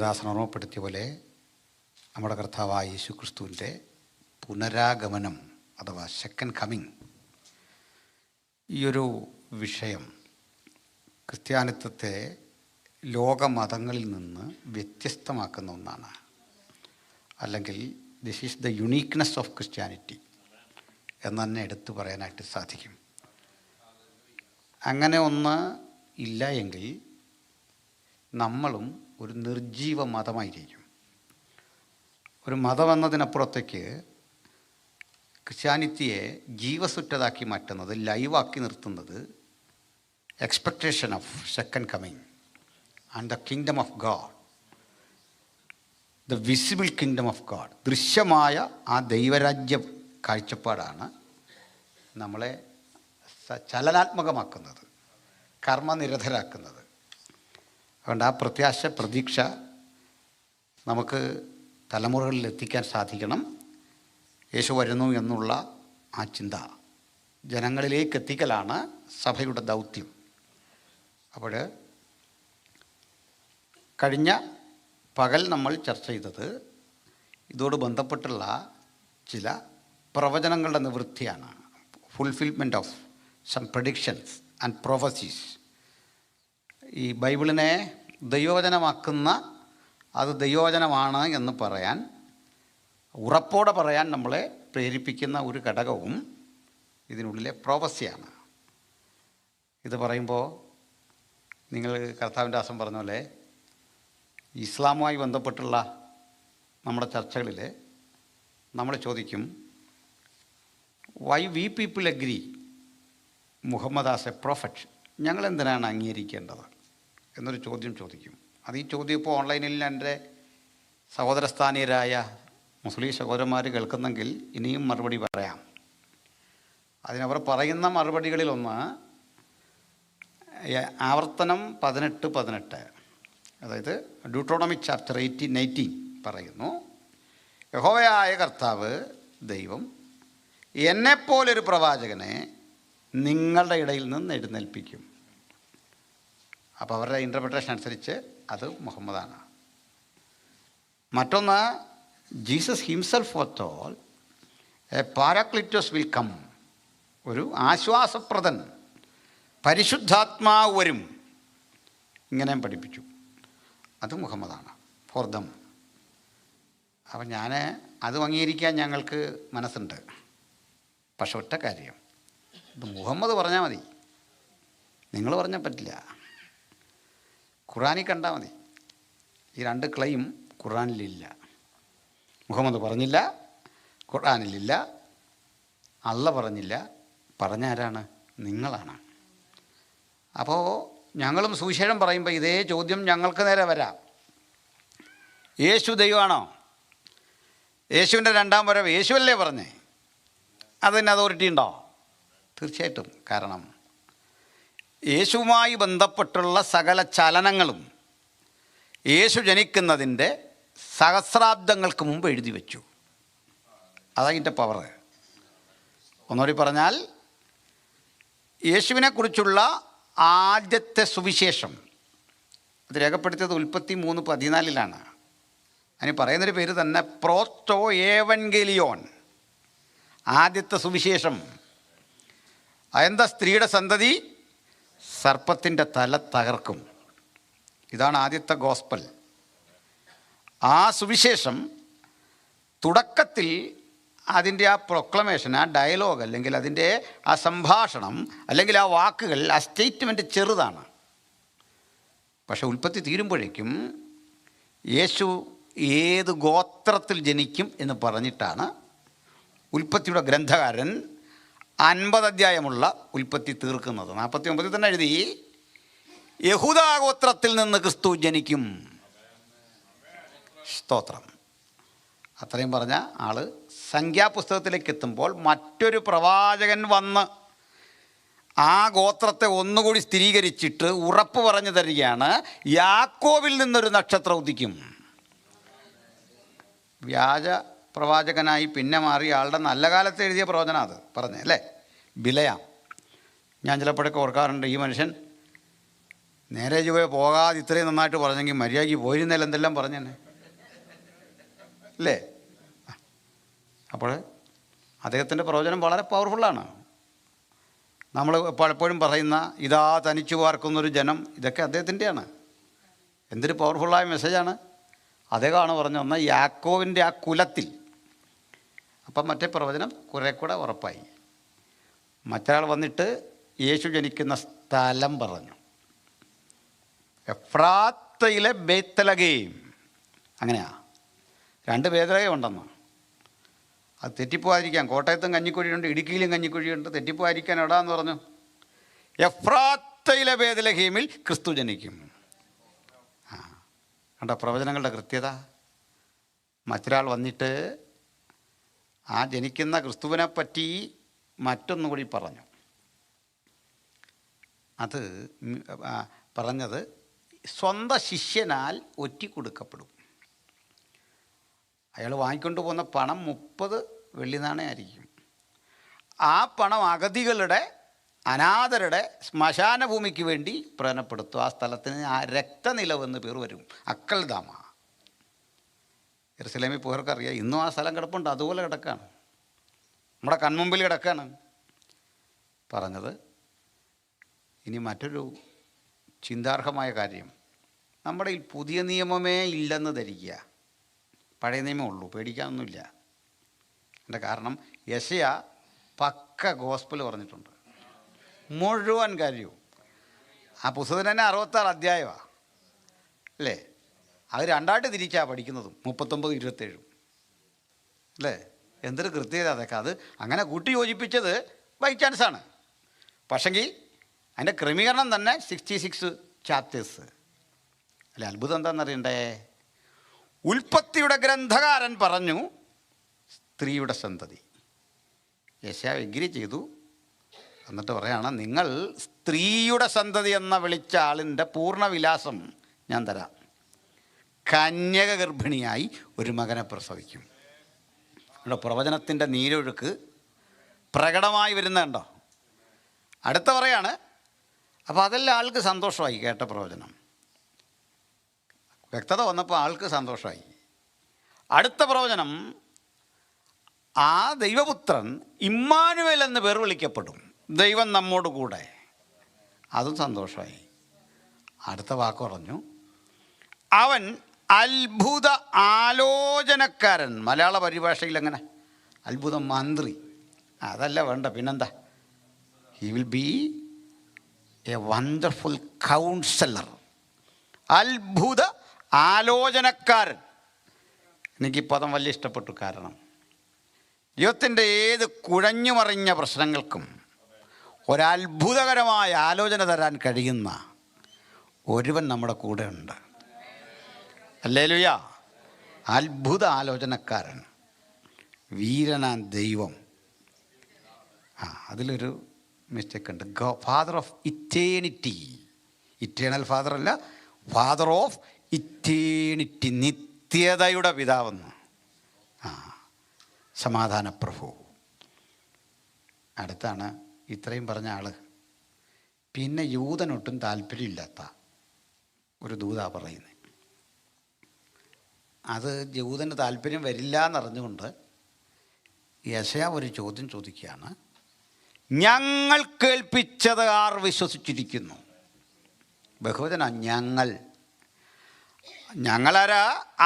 ദാസൻ ഓർമ്മപ്പെടുത്തിയ പോലെ നമ്മുടെ കർത്താവായ യേശു ക്രിസ്തുവിൻ്റെ പുനരാഗമനം അഥവാ സെക്കൻഡ് കമ്മിങ്, ഈയൊരു വിഷയം ക്രിസ്ത്യാനിത്വത്തെ ലോകമതങ്ങളിൽ നിന്ന് വ്യത്യസ്തമാക്കുന്ന ഒന്നാണ്. അല്ലെങ്കിൽ this is the uniqueness of Christianity എന്ന് തന്നെ എടുത്തു പറയാനായിട്ട് സാധിക്കും. അങ്ങനെ ഒന്ന് ഇല്ല എങ്കിൽ നമ്മളും ഒരു നിർജീവ മതമായിരിക്കും. ഒരു മതം എന്നതിനപ്പുറത്തേക്ക് ക്രിസ്ത്യാനിറ്റിയെ ജീവസുറ്റതാക്കി മാറ്റുന്നത്, ലൈവാക്കി നിർത്തുന്നത് expectation of second coming and the kingdom of God, the visible kingdom of God, ദൃശ്യമായ ആ ദൈവരാജ്യ കാഴ്ചപ്പാടാണ് നമ്മളെ ചലനാത്മകമാക്കുന്നത്, കർമ്മനിരതരാക്കുന്നത്. അതുകൊണ്ട് ആ പ്രതീക്ഷ നമുക്ക് തലമുറകളിൽ എത്തിക്കാൻ സാധിക്കണം. യേശു വരുന്നു എന്നുള്ള ആ ചിന്ത ജനങ്ങളിലേക്ക് എത്തിക്കലാണ് സഭയുടെ ദൗത്യം. അപ്പോൾ കഴിഞ്ഞ പകൽ നമ്മൾ ചർച്ച ചെയ്തത് ഇതോട് ബന്ധപ്പെട്ടുള്ള ചില പ്രവചനങ്ങളുടെ നിവൃത്തിയാണ്. Fulfilment of some predictions and prophecies. ഈ ബൈബിളിനെ ദൈവവചനമാക്കുന്ന, അത് ദൈവവചനമാണ് എന്ന് പറയാൻ, ഉറപ്പോടെ പറയാൻ നമ്മളെ പ്രേരിപ്പിക്കുന്ന ഒരു ഘടകവും ഇതിനുള്ളിലെ പ്രൊഫസിയാണ്. ഇത് പറയുമ്പോൾ നിങ്ങൾ കർത്താവിൻ്റെ ദാസൻ പറഞ്ഞ പോലെ ഇസ്ലാമുമായി ബന്ധപ്പെട്ടുള്ള നമ്മുടെ ചർച്ചകളിൽ നമ്മൾ ചോദിക്കും, why we people agree Muhammad as a prophet, ഞങ്ങളെന്തിനാണ് അംഗീകരിക്കേണ്ടത് എന്നൊരു ചോദ്യം ചോദിക്കും. അത് ഈ ചോദ്യം ഇപ്പോൾ ഓൺലൈനിൽ എൻ്റെ സഹോദരസ്ഥാനീയരായ മുസ്ലിം സഹോദരന്മാർ കേൾക്കുന്നെങ്കിൽ ഇനിയും മറുപടി പറയാം. അതിനവർ പറയുന്ന മറുപടികളിലൊന്ന് ആവർത്തനം 18:18, അതായത് ഡ്യൂട്രോണമി ചാപ്റ്റർ 18 പറയുന്നു, യഹോവയായ കർത്താവ് ദൈവം എന്നെപ്പോലൊരു പ്രവാചകനെ നിങ്ങളുടെ ഇടയിൽ നിന്ന് എഴുന്നേൽപ്പിക്കും. അപ്പോൾ അവരുടെ ഇൻ്റർപ്രിട്ടേഷൻ അനുസരിച്ച് അത് മുഹമ്മദാണ്. മറ്റൊന്ന്, Jesus himself foretold a parakletos will come, ഒരു ആശ്വാസപ്രദൻ, പരിശുദ്ധാത്മാവ് വരും, ഇങ്ങനെയും പഠിപ്പിച്ചു. അത് മുഹമ്മദാണ് ഫോർ ദം. അപ്പം ഞാൻ അത് അംഗീകരിക്കാൻ ഞങ്ങൾക്ക് മനസ്സുണ്ട്. പക്ഷെ ഒറ്റ കാര്യം, ഇത് മുഹമ്മദ് പറഞ്ഞാൽ മതി, നിങ്ങൾ പറഞ്ഞാൽ പറ്റില്ല. ഖുറാനിൽ കണ്ടാൽ മതി. ഈ രണ്ട് ക്ലെയിം ഖുറാനിലില്ല. മുഹമ്മദ് പറഞ്ഞില്ല, ഖുറാനിലില്ല, അള്ള പറഞ്ഞില്ല. പറഞ്ഞാരാണ്? നിങ്ങളാണ്. അപ്പോൾ ഞങ്ങളും സുവിശേഷം പറയുമ്പോൾ ഇതേ ചോദ്യം ഞങ്ങൾക്ക് നേരെ വരാം. യേശു ദൈവമാണോ? യേശുവിൻ്റെ രണ്ടാം വരവ് യേശുവല്ലേ പറഞ്ഞേ? അതിന് അതോറിറ്റി ഉണ്ടോ? തീർച്ചയായിട്ടും. കാരണം യേശുവുമായി ബന്ധപ്പെട്ടുള്ള സകല ചലനങ്ങളും യേശു ജനിക്കുന്നതിൻ്റെ സഹസ്രാബ്ദങ്ങൾക്ക് മുമ്പ് എഴുതി വച്ചു. അതതിൻ്റെ പവർ. ഒന്നുകൂടി പറഞ്ഞാൽ, യേശുവിനെക്കുറിച്ചുള്ള ആദ്യത്തെ സുവിശേഷം അത് രേഖപ്പെടുത്തിയത് ഉൽപ്പത്തി 3:14 അതിന് പറയുന്നൊരു പേര് തന്നെ പ്രോട്ടോ ഏവൻഗേലിയോൻ, ആദ്യത്തെ സുവിശേഷം. അതെന്താ? സ്ത്രീയുടെ സന്തതി സർപ്പത്തിൻ്റെ തല തകർക്കും. ഇതാണ് ആദ്യത്തെ ഗോസ്പൽ. ആ സുവിശേഷം തുടക്കത്തിൽ അതിൻ്റെ ആ പ്രൊക്ലമേഷൻ, ആ ഡയലോഗ്, അല്ലെങ്കിൽ അതിൻ്റെ ആ സംഭാഷണം, അല്ലെങ്കിൽ ആ വാക്കുകൾ, ആ സ്റ്റേറ്റ്മെൻറ്റ് ചെറുതാണ്. പക്ഷെ ഉൽപ്പത്തി തീരുമ്പോഴേക്കും യേശു ഏത് ഗോത്രത്തിൽ ജനിക്കും എന്ന് പറഞ്ഞിട്ടാണ് ഉൽപ്പത്തിയുടെ ഗ്രന്ഥകാരൻ 50 അധ്യായമുള്ള ഉൽപ്പത്തി തീർക്കുന്നത്. 49 തന്നെ എഴുതി, യഹൂദാ ഗോത്രത്തിൽ നിന്ന് ക്രിസ്തു ജനിക്കും. സ്തോത്രം. അത്രയും പറഞ്ഞ ആൾ സംഖ്യാപുസ്തകത്തിലേക്ക് എത്തുമ്പോൾ മറ്റൊരു പ്രവാചകൻ വന്ന് ആ ഗോത്രത്തെ ഒന്നുകൂടി സ്ഥിരീകരിച്ചിട്ട് ഉറപ്പ് പറഞ്ഞു തരികയാണ്, യാക്കോബിൽ നിന്നൊരു നക്ഷത്രം ഉദിക്കും. വ്യാജ പ്രവാചകനായി പിന്നെ മാറിയ ആളുടെ നല്ല കാലത്ത് എഴുതിയ പ്രവചനം അത് പറഞ്ഞേ അല്ലേ? ബിലയാം. ഞാൻ ചിലപ്പോഴൊക്കെ ഓർക്കാറുണ്ട്, ഈ മനുഷ്യൻ നേരെ ചുവ പോകാതെ ഇത്രയും നന്നായിട്ട് പറഞ്ഞെങ്കിൽ മര്യാദയ്ക്ക് പോയിരുന്നേൽ എന്തെല്ലാം പറഞ്ഞെന്നെ അല്ലേ? അപ്പോൾ അദ്ദേഹത്തിൻ്റെ പ്രവചനം വളരെ പവർഫുള്ളാണ്. നമ്മൾ പലപ്പോഴും പറയുന്ന ഇതാ തനിച്ചു പാർക്കുന്നൊരു ജനം, ഇതൊക്കെ അദ്ദേഹത്തിൻ്റെയാണ്. എന്തൊരു പവർഫുള്ളായ മെസ്സേജാണ്. അദ്ദേഹമാണ് പറഞ്ഞു എന്നാൽ യാക്കോവിൻ്റെ ആ കുലത്തിൽ. അപ്പം മറ്റേ പ്രവചനം കുറേ കൂടെ ഉറപ്പായി. മറ്റൊരാൾ വന്നിട്ട് യേശു ജനിക്കുന്ന സ്ഥലം പറഞ്ഞു, എഫ്രാത്തയിലെ ബേത്തലഗേം. അങ്ങനെയാ, 2 ബേത്തലഗേം ഉണ്ടെന്ന്. അത് തെറ്റിപ്പോകാതിരിക്കാൻ, കോട്ടയത്തും കഞ്ഞിക്കുഴിയുണ്ട്, ഇടുക്കിയിലും കഞ്ഞിക്കുഴിയുണ്ട്, തെറ്റിപ്പോകാതിരിക്കാൻ എവിടാന്ന് പറഞ്ഞു, എഫ്രാത്തയിലെ ബേത്ലഹേമിൽ ക്രിസ്തു ജനിക്കും. കണ്ടോ പ്രവചനങ്ങളുടെ കൃത്യത. മറ്റൊരാൾ വന്നിട്ട് ആ ജനിക്കുന്ന ക്രിസ്തുവിനെ പറ്റി മറ്റൊന്നുകൂടി പറഞ്ഞു. അത് പറഞ്ഞത് സ്വന്തം ശിഷ്യനാൽ ഒറ്റിക്കൊടുക്കപ്പെടും. അയാൾ വാങ്ങിക്കൊണ്ട് പോകുന്ന പണം 30 വെള്ളിനാണയമായിരിക്കും. ആ പണം അഗതികളുടെ, അനാഥരുടെ ശ്മശാന ഭൂമിക്ക് വേണ്ടി പ്രയോജനപ്പെടുത്തും. ആ സ്ഥലത്തിന് ആ രക്തനിലവെന്ന് പേർ വരും, അക്കൽദാമ. യെരുശലേമിൽ പോയവർക്കറിയാം, ഇന്നും ആ സ്ഥലം കിടപ്പുണ്ട്, അതുപോലെ കിടക്കുകയാണ്, നമ്മുടെ കൺമുമ്പിൽ കിടക്കുകയാണ്. പറഞ്ഞത് ഇനി മറ്റൊരു ചിന്താർഹമായ കാര്യം, നമ്മുടെ ഈ പുതിയ നിയമമേ ഇല്ലെന്ന് ധരിക്കുക. പഴയ നിയമമേ ഉള്ളൂ, പേടിക്കാനൊന്നുമില്ല. എൻ്റെ കാരണം യെശയ്യാ പക്ക ഗോസ്പൽ പറഞ്ഞിട്ടുണ്ട്, മുഴുവൻ കാര്യവും. ആ പുസ്തകത്തിന് തന്നെ 66 അധ്യായമാണ് അല്ലേ? അത് 2ആയിട്ട് തിരിച്ചാണ് പഠിക്കുന്നതും, 39, 27 അല്ലേ? എന്തൊരു കൃത്യത അതൊക്കെ. അത് അങ്ങനെ കൂട്ടി യോജിപ്പിച്ചത് ബൈ ചാൻസാണ്. പക്ഷെങ്കിൽ അതിൻ്റെ ക്രമീകരണം തന്നെ 66 ചാപ്റ്റേഴ്സ് അല്ലേ? അത്ഭുതം എന്താണെന്നറിയണ്ടേ? ഉൽപ്പത്തിയുടെ ഗ്രന്ഥകാരൻ പറഞ്ഞു സ്ത്രീയുടെ സന്തതി. യെശയ്യാ എഗ്രി ചെയ്തു. എന്നിട്ട് പറയാണ്, നിങ്ങൾ സ്ത്രീയുടെ സന്തതി എന്ന വിളിച്ച ആളിൻ്റെ പൂർണ്ണവിലാസം ഞാൻ തരാം. കന്യക ഗർഭിണിയായി ഒരു മകനെ പ്രസവിക്കും. ഇവിടെ പ്രവചനത്തിൻ്റെ നീരൊഴുക്ക് പ്രകടമായി വരുന്നുണ്ടോ? അടുത്ത പറയാണ്. അപ്പോൾ അതെല്ലാം ആൾക്ക് സന്തോഷമായി. കേട്ട പ്രവചനം വ്യക്തത വന്നപ്പോൾ ആൾക്ക് സന്തോഷമായി. അടുത്ത പ്രവചനം, ആ ദൈവപുത്രൻ ഇമ്മാനുവേൽ എന്ന് പേർ വിളിക്കപ്പെടും, ദൈവം നമ്മോട് കൂടെ. അതും സന്തോഷമായി. അടുത്ത വാക്ക് പറഞ്ഞു, അവൻ അത്ഭുത ആലോചനക്കാരൻ. മലയാള പരിഭാഷയിൽ എങ്ങനെ? അത്ഭുത മന്ത്രി. അതല്ല വേണ്ട, പിന്നെന്താ? He will be A wonderful councillor. അത്ഭുത ആലോചനക്കാരൻ. എനിക്ക് ഈ പദം വലിയ ഇഷ്ടപ്പെട്ടു. കാരണം ജീവിതത്തിൻ്റെ ഏത് കുഴഞ്ഞുമറിഞ്ഞ പ്രശ്നങ്ങൾക്കും ഒരത്ഭുതകരമായ ആലോചന തരാൻ കഴിയുന്ന ഒരുവൻ നമ്മുടെ കൂടെ ഉണ്ട്. ഹല്ലേലൂയ. അത്ഭുത ആലോചനക്കാരൻ, വീരനാൻ ദൈവം. അതിലൊരു മിസ്റ്റേക്ക് ഉണ്ട്. Father of eternity. Eternal father അല്ല, ഫാദർ ഓഫ് ഇറ്റേണിറ്റി, നിത്യതയുടെ പിതാവെന്ന്. സമാധാന പ്രഭു. അടുത്താണ് ഇത്രയും പറഞ്ഞ ആൾ. പിന്നെ യൂതനൊട്ടും താല്പര്യമില്ലാത്ത ഒരു ദൂതാ പറയുന്നത്. അത് യൂതന് താല്പര്യം വരില്ല എന്നറിഞ്ഞുകൊണ്ട് യെശയ്യാ ഒരു ചോദ്യം ചോദിക്കുകയാണ്, ഞങ്ങൾ കേൾപ്പിച്ചത് ആർ വിശ്വസിച്ചിരിക്കുന്നു? ബഹുവചന ഞങ്ങൾ. ഞങ്ങളാരാ?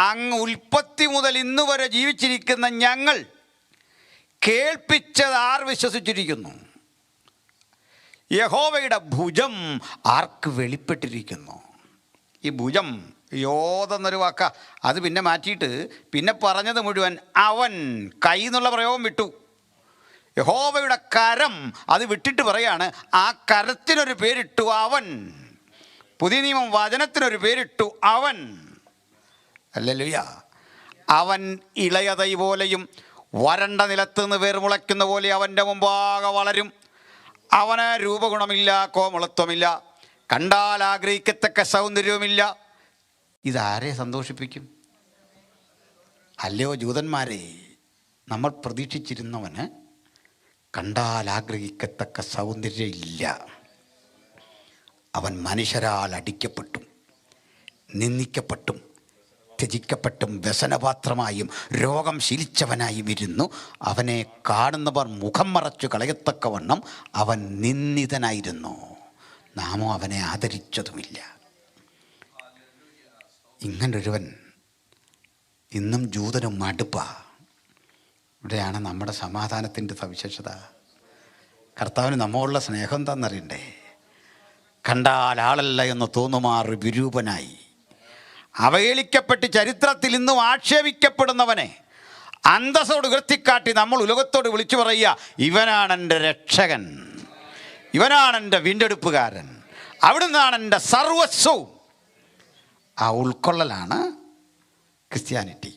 അങ്ങ് ഉൽപ്പത്തി മുതൽ ഇന്ന് വരെ ജീവിച്ചിരിക്കുന്ന ഞങ്ങൾ കേൾപ്പിച്ചത് ആർ വിശ്വസിച്ചിരിക്കുന്നു? യഹോവയുടെ ഭുജം ആർക്ക് വെളിപ്പെട്ടിരിക്കുന്നു? ഈ ഭുജം യോതെന്നൊരു വാക്ക, അത് പിന്നെ മാറ്റിയിട്ട് പിന്നെ പറഞ്ഞത് മുഴുവൻ അവൻ. കൈ എന്നുള്ള പ്രയോഗം വിട്ടു. യഹോവയുടെ കരം അത് വിട്ടിട്ട് പറയാണ്, ആ കരത്തിനൊരു പേരിട്ടു അവൻ. പുതിയ നിയമം വചനത്തിനൊരു പേരിട്ടു അവൻ. ഹല്ലേലൂയ. അവൻ ഇളയ തൈ പോലെയും വരണ്ട നിലത്ത് നിന്ന് വേർ മുളയ്ക്കുന്ന പോലെ അവൻ്റെ മുമ്പാകെ വളരും. അവന് രൂപഗുണമില്ല, കോമളത്വമില്ല, കണ്ടാൽ ആഗ്രഹിക്കത്തക്ക സൗന്ദര്യവുമില്ല. ഇതാരെ സന്തോഷിപ്പിക്കും? അല്ലയോ ജൂതന്മാരെ, നമ്മൾ പ്രതീക്ഷിച്ചിരുന്നവന് കണ്ടാൽ ആഗ്രഹിക്കത്തക്ക സൗന്ദര്യം ഇല്ല. അവൻ മനുഷ്യരാൽ അടിക്കപ്പെട്ടും നിന്ദിക്കപ്പെട്ടും ത്യജിക്കപ്പെട്ടും വ്യസനപാത്രമായും രോഗം ശീലിച്ചവനായും ഇരുന്നു. അവനെ കാണുന്നവർ മുഖം മറച്ചു കളയത്തക്കവണ്ണം അവൻ നിന്ദിതനായിരുന്നു. നാമോ അവനെ ആദരിച്ചതുമില്ല. ഇങ്ങനൊരുവൻ ഇന്നും ജൂതനും മടുപ്പാ. ഇവിടെയാണ് നമ്മുടെ സമാധാനത്തിൻ്റെ സവിശേഷത. കർത്താവിന് നമ്മോടുള്ള സ്നേഹം എന്താണെന്നറിയണ്ടേ? കണ്ടാൽ ആളല്ല എന്ന് തോന്നുമാർ വിരൂപനായി അവഹേളിക്കപ്പെട്ട് ചരിത്രത്തിൽ ഇന്നും ആക്ഷേപിക്കപ്പെടുന്നവനെ അന്തസ്സോട് ഉയർത്തിക്കാട്ടി നമ്മൾ ഉലകത്തോട് വിളിച്ചു പറയുക, ഇവനാണ് എൻ്റെ രക്ഷകൻ, ഇവനാണ് എൻ്റെ വീണ്ടെടുപ്പുകാരൻ, അവിടുന്നാണ് എൻ്റെ സർവസ്വവും. ആ ഉൾക്കൊള്ളലാണ് ക്രിസ്ത്യാനിറ്റി.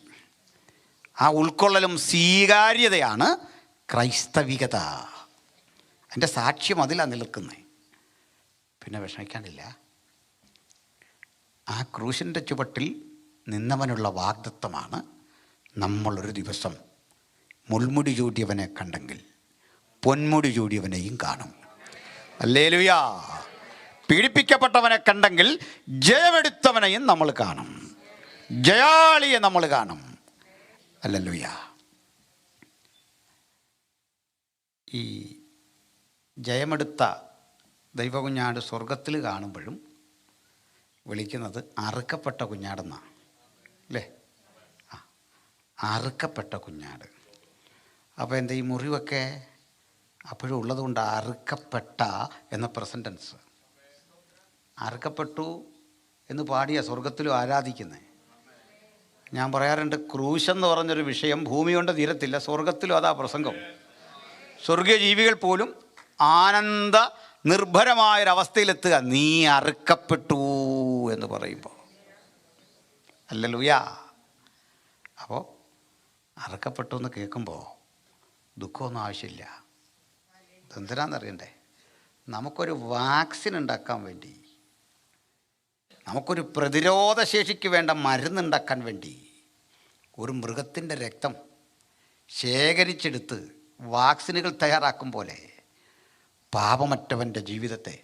ആ ഉൾക്കൊള്ളലും സ്വീകാര്യതയാണ് ക്രൈസ്തവികത. എൻ്റെ സാക്ഷ്യം അതിലാണ് നിൽക്കുന്നത്. പിന്നെ വിഷമിക്കാനില്ല. ആ ക്രൂശിൻ്റെ ചുവട്ടിൽ നിന്നവനുള്ള വാഗ്ദത്തമാണ് നമ്മളൊരു ദിവസം മുൾമുടി ചൂടിയവനെ കണ്ടെങ്കിൽ പൊന്മുടി ചൂടിയവനെയും കാണും. ഹല്ലേലൂയാ. പീഡിപ്പിക്കപ്പെട്ടവനെ കണ്ടെങ്കിൽ ജയമെടുത്തവനെയും നമ്മൾ കാണും, ജയാളിയെ നമ്മൾ കാണും. ഹല്ലേലൂയാ. ഈ ജയമെടുത്ത ദൈവകുഞ്ഞാട് സ്വർഗത്തിൽ കാണുമ്പോഴും വിളിക്കുന്നത് അറുക്കപ്പെട്ട കുഞ്ഞാടെന്നാണ്, അല്ലേ? അറുക്കപ്പെട്ട കുഞ്ഞാട്. അപ്പോൾ എന്താ ഈ മുറിവൊക്കെ അപ്പോഴും ഉള്ളതുകൊണ്ട് അറുക്കപ്പെട്ട എന്ന പ്രസൻറ്റൻസ്. അറുക്കപ്പെട്ടു എന്ന് പാടിയ സ്വർഗത്തിലും ആരാധിക്കുന്നത്. ഞാൻ പറയാറുണ്ട്, ക്രൂശെന്ന് പറഞ്ഞൊരു വിഷയം ഭൂമി കൊണ്ട് തീരത്തില്ല, സ്വർഗത്തിലും അതാ പ്രസംഗം. സ്വർഗീയ ജീവികൾ പോലും ആനന്ദ നിർഭരമായൊരവസ്ഥയിലെത്തുക, നീ അറുക്കപ്പെട്ടു എന്ന് പറയുമ്പോൾ. ഹല്ലേലൂയാ. അപ്പോൾ അറുക്കപ്പെട്ടു എന്ന് കേൾക്കുമ്പോൾ ദുഃഖമൊന്നും ആവശ്യമില്ല. എന്തിനാണെന്നറിയണ്ടേ? നമുക്കൊരു വാക്സിൻ ഉണ്ടാക്കാൻ വേണ്ടി, നമുക്കൊരു പ്രതിരോധ ശേഷിക്ക് വേണ്ട മരുന്നുണ്ടാക്കാൻ വേണ്ടി ഒരു മൃഗത്തിൻ്റെ രക്തം ശേഖരിച്ചെടുത്ത് വാക്സിനുകൾ തയ്യാറാക്കും പോലെ പാപമറ്റവൻ്റെ ജീവിതത്തെ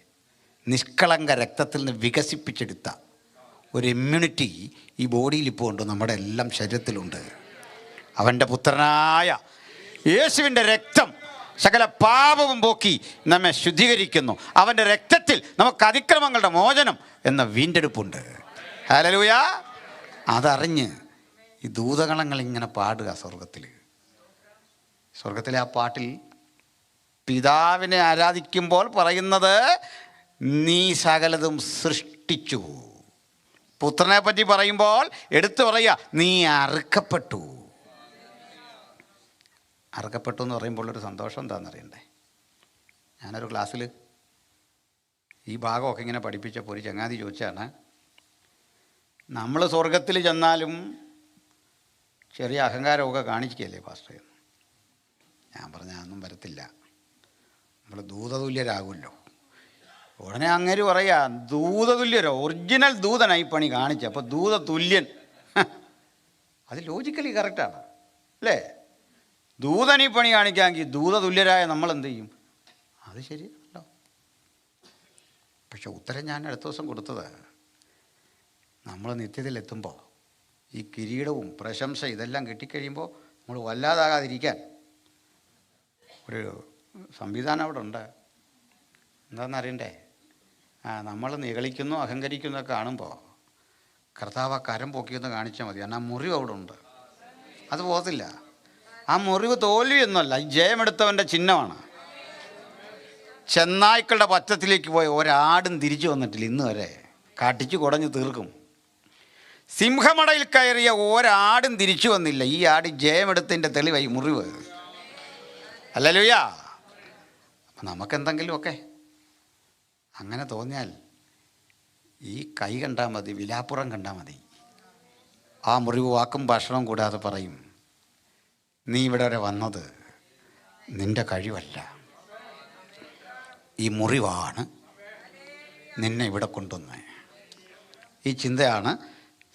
നിഷ്കളങ്ക രക്തത്തിൽ നിന്ന് വികസിപ്പിച്ചെടുത്ത ഒരു ഇമ്മ്യൂണിറ്റി ഈ ബോഡിയിൽ ഇപ്പോൾ ഉണ്ട്, നമ്മുടെ എല്ലാം ശരീരത്തിലുണ്ട്. അവൻ്റെ പുത്രനായ യേശുവിൻ്റെ രക്തം സകല പാപവും പോക്കി നമ്മെ ശുദ്ധീകരിക്കുന്നു. അവൻ്റെ രക്തത്തിൽ നമുക്ക് അതിക്രമങ്ങളുടെ മോചനം എന്ന വീണ്ടെടുപ്പുണ്ട്. ഹല്ലേലൂയ. അതറിഞ്ഞ് ഈ ദൂതഗണങ്ങൾ ഇങ്ങനെ പാടുക സ്വർഗത്തിൽ. സ്വർഗത്തിലെ ആ പാട്ടിൽ പിതാവിനെ ആരാധിക്കുമ്പോൾ പറയുന്നത്, നീ സകലതും സൃഷ്ടിച്ചു. പുത്രനെ പറ്റി പറയുമ്പോൾ എടുത്തു പറയുക, നീ അറുക്കപ്പെട്ടു. അറുക്കപ്പെട്ടു എന്ന് പറയുമ്പോൾ ഒരു സന്തോഷം എന്താണെന്നറിയണ്ടേ? ഞാനൊരു ക്ലാസ്സിൽ ഈ ഭാഗമൊക്കെ ഇങ്ങനെ പഠിപ്പിച്ചപ്പോൾ ഒരു ചങ്ങാതി ചോദിച്ചാണ്, നമ്മൾ സ്വർഗത്തിൽ ചെന്നാലും ചെറിയ അഹങ്കാരമൊക്കെ കാണിക്കുകയല്ലേ പാസ്റ്റർ? ഞാൻ പറഞ്ഞാൽ അതൊന്നും വരത്തില്ല, നമ്മൾ ദൂതതുല്യരാകുമല്ലോ. ഉടനെ അങ്ങേര് പറയാ, ദൂതതുല്യരോ? ഒറിജിനൽ ദൂതനായി പണി കാണിച്ച, അപ്പോൾ ദൂതതുല്യൻ. അത് ലോജിക്കലി കറക്റ്റാണ്, അല്ലേ? ദൂതനീ പണി കാണിക്കാമെങ്കിൽ ദൂതതുല്യരായ നമ്മൾ എന്ത് ചെയ്യും? അത് ശരിയല്ലോ. പക്ഷെ ഉത്തരം ഞാൻ അടുത്ത ദിവസം കൊടുത്തത്, നമ്മൾ നിത്യത്തിലെത്തുമ്പോൾ ഈ കിരീടവും പ്രശംസ ഇതെല്ലാം കിട്ടിക്കഴിയുമ്പോൾ നമ്മൾ വല്ലാതാകാതിരിക്കാൻ ഒരു സംവിധാനം അവിടെ ഉണ്ട്. എന്താണെന്നറിയണ്ടേ? നമ്മൾ നിഗളിക്കുന്നു അഹങ്കരിക്കുന്നതൊക്കെ കാണുമ്പോൾ കർത്താവ് ആ കരം പൊക്കിയെന്ന് കാണിച്ചാൽ മതി. കാരണം ആ മുറിവ് അവിടെ ഉണ്ട്, അത് പോകത്തില്ല. ആ മുറിവ് തോൽവിയൊന്നുമല്ല, ജയമെടുത്തവൻ്റെ ചിഹ്നമാണ്. ചെന്നായ്ക്കളുടെ പറ്റത്തിലേക്ക് പോയ ഒരാടും തിരിച്ചു വന്നിട്ടില്ല ഇന്ന് വരെ, കാട്ടിച്ചു കുടഞ്ഞു തീർക്കും. സിംഹമടയിൽ കയറിയ ഒരാടും തിരിച്ചു വന്നില്ല. ഈ ആട് ജയമെടുത്തതിൻ്റെ തെളിവായി മുറിവ്. ഹല്ലേലൂയ. അപ്പം നമുക്കെന്തെങ്കിലുമൊക്കെ അങ്ങനെ തോന്നിയാൽ ഈ കൈ കണ്ടാൽ മതി, വിലാപ്പുറം കണ്ടാൽ മതി. ആ മുറിവ് വാക്കും ഭക്ഷണവും കൂടാതെ പറയും, നീ ഇവിടെ വരെ വന്നത് നിൻ്റെ കഴിവല്ല, ഈ മുറിവാണ് നിന്നെ ഇവിടെ കൊണ്ടുവന്നത്. ഈ ചിന്തയാണ്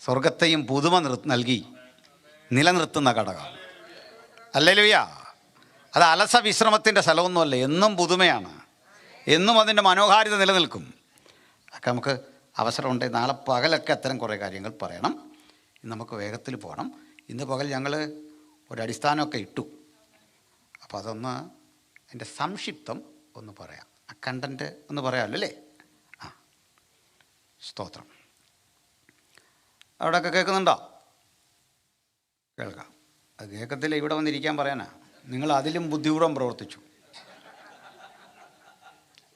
സ്വർഗത്തെയും പുതുമ നൽകി നിലനിർത്തുന്ന ഘടകം. ഹല്ലേലൂയ. അത് അലസ വിശ്രമത്തിൻ്റെ സ്ഥലമൊന്നുമല്ല, എന്നും പുതുമയാണ്, എന്നും അതിൻ്റെ മനോഹാരിത നിലനിൽക്കും. ഒക്കെ നമുക്ക് അവസരമുണ്ടെങ്കിൽ നാളെ പകലൊക്കെ അത്തരം കുറേ കാര്യങ്ങൾ പറയണം. ഇന്ന് നമുക്ക് വേഗത്തിൽ പോകണം. ഇന്ന് പകൽ ഞങ്ങൾ ഒരടിസ്ഥാനമൊക്കെ ഇട്ടു. അപ്പോൾ അതൊന്ന് അതിൻ്റെ സംക്ഷിപ്തം ഒന്ന് പറയാം. ആ കണ്ടൻറ്റ് ഒന്ന് പറയാമല്ലോ അല്ലേ? ആ, സ്തോത്രം. അവിടെയൊക്കെ കേൾക്കുന്നുണ്ടോ? കേൾക്കാം. അത് കേൾക്കത്തില്ല, ഇവിടെ വന്നിരിക്കാൻ പറയാനാ. നിങ്ങൾ അതിലും ബുദ്ധിപൂർവ്വം പ്രവർത്തിച്ചു.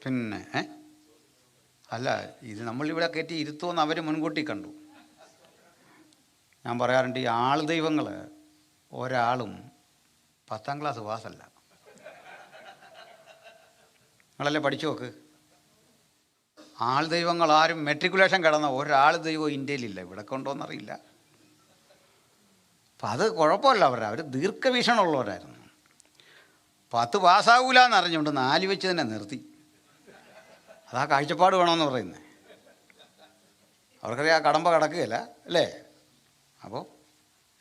പിന്നെ അല്ല, ഇത് നമ്മളിവിടെ കയറ്റി ഇരുത്തുമെന്ന് അവർ മുൻകൂട്ടി കണ്ടു. ഞാൻ പറയാറുണ്ട്, ഈ ആൾ ദൈവങ്ങൾ ഒരാളും 10ാം ക്ലാസ് പാസ്സല്ല. നിങ്ങളല്ലേ പഠിച്ചു നോക്ക്. ആൾ ദൈവങ്ങൾ ആരും മെട്രിക്കുലേഷൻ കടന്ന ഒരാൾ ദൈവം ഇന്ത്യയിലില്ല. ഇവിടെ കൊണ്ടോന്നറിയില്ല. അപ്പം അത് കുഴപ്പമില്ല. അവർ ദീർഘവീക്ഷണമുള്ളവരായിരുന്നു. 10 പാസ്സാകൂല എന്നറിഞ്ഞുകൊണ്ട് 4 വെച്ച് തന്നെ നിർത്തി. അതാ കാഴ്ചപ്പാട് വേണമെന്ന് പറയുന്നത്. അവർക്കറിയാം ആ കടമ്പ കടക്കുകയില്ല അല്ലേ? അപ്പോൾ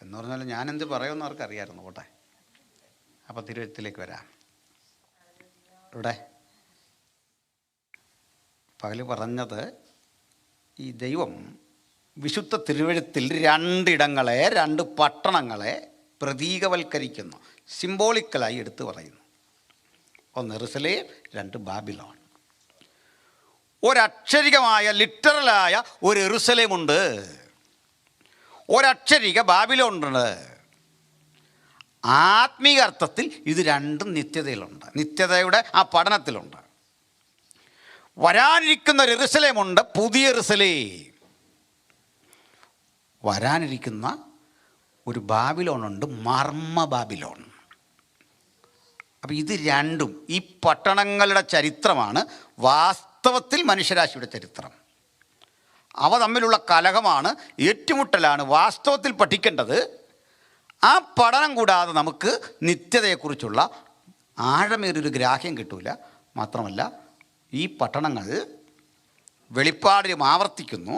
എന്ന് പറഞ്ഞാൽ ഞാനെന്ത് പറയുമെന്ന് അവർക്കറിയായിരുന്നു. പോട്ടെ. അപ്പോൾ തിരുവഴുത്തിലേക്ക് വരാം. ഇവിടെ പകൽ പറഞ്ഞത്, ഈ ദൈവം വിശുദ്ധ തിരുവഴുത്തിൽ 2 ഇടങ്ങളെ, 2 പട്ടണങ്ങളെ പ്രതീകവൽക്കരിക്കുന്നു, സിംബോളിക്കലായി എടുത്തു പറയുന്നു. 1 യെരുശലേം, 2 ബാബിലോൺ. ഒരക്ഷരികമായ ലിറ്ററലായ ഒരു യെരുശലേമുണ്ട്, ഒരക്ഷരിക ബാബിലോണുണ്ട്. ആത്മീക അർത്ഥത്തിൽ ഇത് രണ്ടും നിത്യതയിലുണ്ട്, നിത്യതയുടെ ആ പഠനത്തിലുണ്ട്. വരാനിരിക്കുന്ന ഒരു യെരുശലേമുണ്ട്, പുതിയ യെരുശലേം. വരാനിരിക്കുന്ന ഒരു ബാബിലോണുണ്ട്, മർമ്മ ബാബിലോൺ. അപ്പം ഇത് രണ്ടും, ഈ പട്ടണങ്ങളുടെ ചരിത്രമാണ് വാസ്തവത്തിൽ മനുഷ്യരാശിയുടെ ചരിത്രം. അവ തമ്മിലുള്ള കലഹമാണ്, ഏറ്റുമുട്ടലാണ് വാസ്തവത്തിൽ പഠിക്കേണ്ടത്. ആ പഠനം കൂടാതെ നമുക്ക് നിത്യതയെക്കുറിച്ചുള്ള ആഴമേറിയൊരു ഗ്രാഹ്യം കിട്ടൂല. മാത്രമല്ല, ഈ പട്ടണങ്ങൾ വെളിപ്പാടിലും ആവർത്തിക്കുന്നു.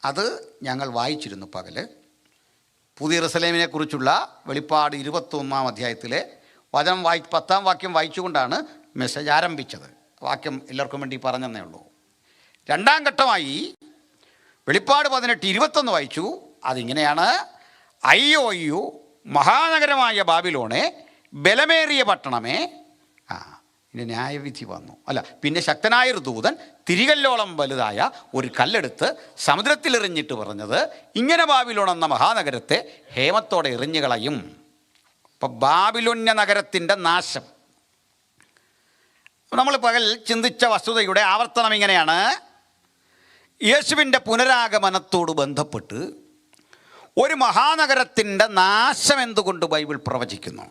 അത് ഞങ്ങൾ വായിച്ചിരുന്നു പകൽ. പുതിയ യെരുശലേമിനെ കുറിച്ചുള്ള വെളിപ്പാട് 21-ാം അധ്യായത്തിലെ 10-ാം വാക്യം വായിച്ചുകൊണ്ടാണ് മെസ്സേജ് ആരംഭിച്ചത്. വാക്യം എല്ലാവർക്കും വേണ്ടി പറഞ്ഞെന്നേ ഉള്ളൂ. 2ാം ഘട്ടമായി വെളിപ്പാട് 18-21 വായിച്ചു. അതിങ്ങനെയാണ്: അയ്യോ അയ്യോ മഹാനഗരമായ ബാബിലോണെ, ബലമേറിയ പട്ടണമേ. ഇനി ന്യായവിധി വന്നു. പിന്നെ ശക്തനായൊരു ദൂതൻ തിരികല്ലോളം വലുതായ ഒരു കല്ലെടുത്ത് സമുദ്രത്തിലെറിഞ്ഞിട്ട് പറഞ്ഞത്, ഇങ്ങനെ ബാബിലോൺ എന്ന മഹാനഗരത്തെ ഹേമത്തോടെ എറിഞ്ഞു കളയും. അപ്പം ബാബിലോന്യ നഗരത്തിൻ്റെ നാശം നമ്മൾ പകൽ ചിന്തിച്ച വസ്തുതയുടെ ആവർത്തനം ഇങ്ങനെയാണ്. യേശുവിൻ്റെ പുനരാഗമനത്തോട് ബന്ധപ്പെട്ട് ഒരു മഹാനഗരത്തിൻ്റെ നാശം എന്തുകൊണ്ട് ബൈബിൾ പ്രവചിക്കുന്നു?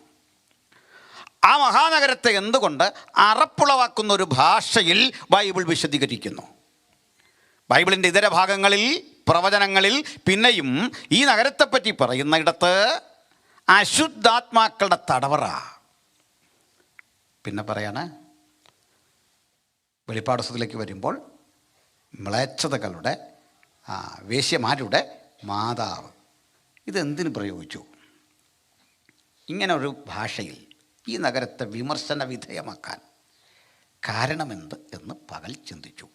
ആ മഹാനഗരത്തെ എന്തുകൊണ്ട് അറപ്പുളവാക്കുന്ന ഒരു ഭാഷയിൽ ബൈബിൾ വിശദീകരിക്കുന്നു? ബൈബിളിൻ്റെ ഇതര ഭാഗങ്ങളിൽ, പ്രവചനങ്ങളിൽ പിന്നെയും ഈ നഗരത്തെപ്പറ്റി പറയുന്നിടത്ത് അശുദ്ധാത്മാക്കളുടെ തടവറ. പിന്നെ പറയാണ്, വെളിപ്പാട് പുസ്തകത്തിലേക്ക് വരുമ്പോൾ മ്ലേച്ഛതകളുടെ, വേശ്യമാരുടെ മാതാവ്. ഇതെന്തിനു പ്രയോഗിച്ചു? ഇങ്ങനെ ഒരു ഭാഷയിൽ ഈ നഗരത്തെ വിമർശന വിധേയമാക്കാൻ കാരണമെന്ത് എന്ന് പകൽ ചിന്തിച്ചു.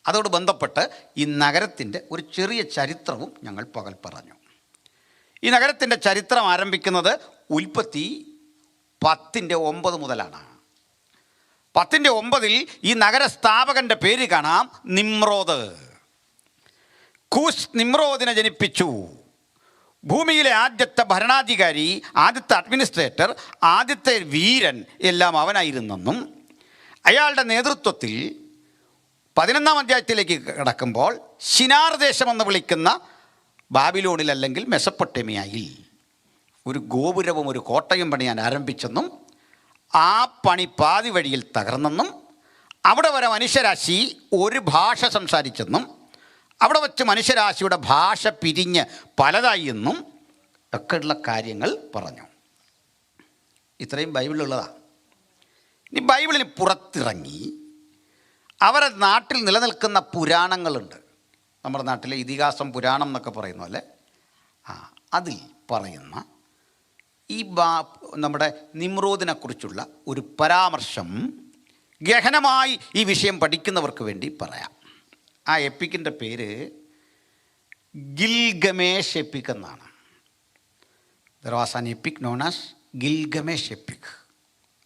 അതോട് ബന്ധപ്പെട്ട് ഈ നഗരത്തിൻ്റെ ഒരു ചെറിയ ചരിത്രവും ഞങ്ങൾ പകൽ പറഞ്ഞു. ഈ നഗരത്തിൻ്റെ ചരിത്രം ആരംഭിക്കുന്നത് ഉൽപ്പത്തി 10:9 മുതലാണ്. 10:9 ഈ നഗരസ്ഥാപകൻ്റെ പേര് കാണാം, നിമ്രോദ്. കൂശ് നിമ്രോദിനെ ജനിപ്പിച്ചു. ഭൂമിയിലെ ആദ്യത്തെ ഭരണാധികാരി, ആദ്യത്തെ അഡ്മിനിസ്ട്രേറ്റർ, ആദ്യത്തെ വീരൻ എല്ലാം അവനായിരുന്നെന്നും അയാളുടെ നേതൃത്വത്തിൽ 11-ാം അധ്യായത്തിലേക്ക് കടക്കുമ്പോൾ ശിനാർ ദേശമെന്ന് വിളിക്കുന്ന ബാബിലോണിൽ, അല്ലെങ്കിൽ മെസപ്പൊട്ടേമിയയിൽ ഒരു ഗോപുരവും ഒരു കോട്ടയും പണിയാൻ ആരംഭിച്ചെന്നും ആ പണി പാതി വഴിയിൽ തകർന്നെന്നും അവിടെ വരെ മനുഷ്യരാശി ഒരു ഭാഷ സംസാരിച്ചെന്നും അവിടെ വച്ച് മനുഷ്യരാശിയുടെ ഭാഷ പിരിഞ്ഞ് പലതായി എന്നും ഒക്കെയുള്ള കാര്യങ്ങൾ പറഞ്ഞു. ഇത്രയും ബൈബിളിലുള്ളതാണ്. ഇനി ബൈബിളിന് പുറത്തിറങ്ങി അവരുടെ നാട്ടിൽ നിലനിൽക്കുന്ന പുരാണങ്ങളുണ്ട്. നമ്മുടെ നാട്ടിലെ ഇതിഹാസം, പുരാണം എന്നൊക്കെ പറയുന്ന പോലെ അതിൽ പറയുന്ന ഈ നമ്മുടെ നിമ്രോദിനെക്കുറിച്ചുള്ള ഒരു പരാമർശം ഗഹനമായി ഈ വിഷയം പഠിക്കുന്നവർക്ക് വേണ്ടി പറയാം. ആ എപ്പിക്കിൻ്റെ പേര് ഗിൽഗമേഷ് എപ്പിക് എന്നാണ്. There was an epic known as Gilgamesh epic.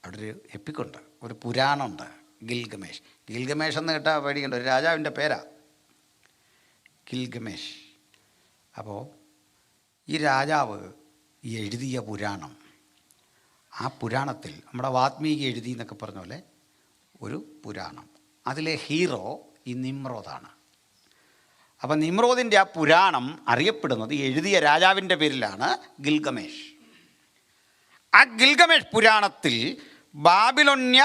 അവിടെ ഒരു എപ്പിക്കുണ്ട്, ഒരു പുരാണമുണ്ട്, ഗിൽഗമേഷ്. ഗിൽഗമേഷ് എന്ന് കേട്ടാൽ പേടിക്കേണ്ട, ഒരു രാജാവിൻ്റെ പേരാ ഗിൽഗമേഷ്. അപ്പോൾ ഈ രാജാവ് എഴുതിയ പുരാണം, ആ പുരാണത്തിൽ നമ്മുടെ വാത്മീകി എഴുതി എന്നൊക്കെ പറഞ്ഞ പോലെ ഒരു പുരാണം, അതിലെ ഹീറോ ഈ നിമ്രോദാണ്. അപ്പം നിമ്രോദിൻ്റെ ആ പുരാണം അറിയപ്പെടുന്നത് എഴുതിയ രാജാവിൻ്റെ പേരിലാണ്, ഗിൽഗമേഷ്. ആ ഗിൽഗമേഷ് പുരാണത്തിൽ ബാബിലോന്യ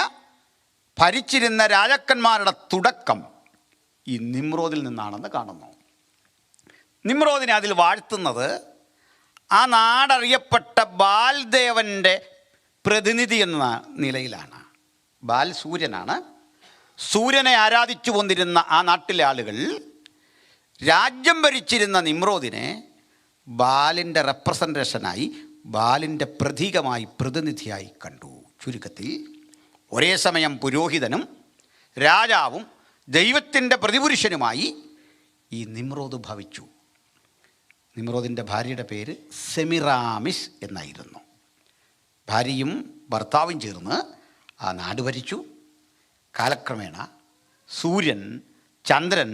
ഭരിച്ചിരുന്ന രാജാക്കന്മാരുടെ തുടക്കം ഈ നിമ്രോദിൽ നിന്നാണെന്ന് കാണുന്നു. നിമ്രോദിനെ അതിൽ വാഴ്ത്തുന്നത് ആ നാടറിയപ്പെട്ട ബാൽദേവൻ്റെ പ്രതിനിധി എന്ന നിലയിലാണ്. ബാൽ സൂര്യനാണ്. സൂര്യനെ ആരാധിച്ചു കൊണ്ടിരുന്ന ആ നാട്ടിലെ ആളുകൾ രാജ്യം ഭരിച്ചിരുന്ന നിമ്രോദിനെ ബാലിൻ്റെ റെപ്രസെൻറ്റേഷനായി, ബാലിൻ്റെ പ്രതീകമായി, പ്രതിനിധിയായി കണ്ടു. ചുരുക്കത്തിൽ ഒരേ സമയം പുരോഹിതനും രാജാവും ദൈവത്തിൻ്റെ പ്രതിപുരുഷനുമായി ഈ നിമ്രോദ് ഭവിച്ചു. നിമ്രോദിൻ്റെ ഭാര്യയുടെ പേര് സെമിറാമിസ് എന്നായിരുന്നു. ഭാര്യയും ഭർത്താവും ചേർന്ന് ആ നാട് ഭരിച്ചു. കാലക്രമേണ സൂര്യൻ, ചന്ദ്രൻ,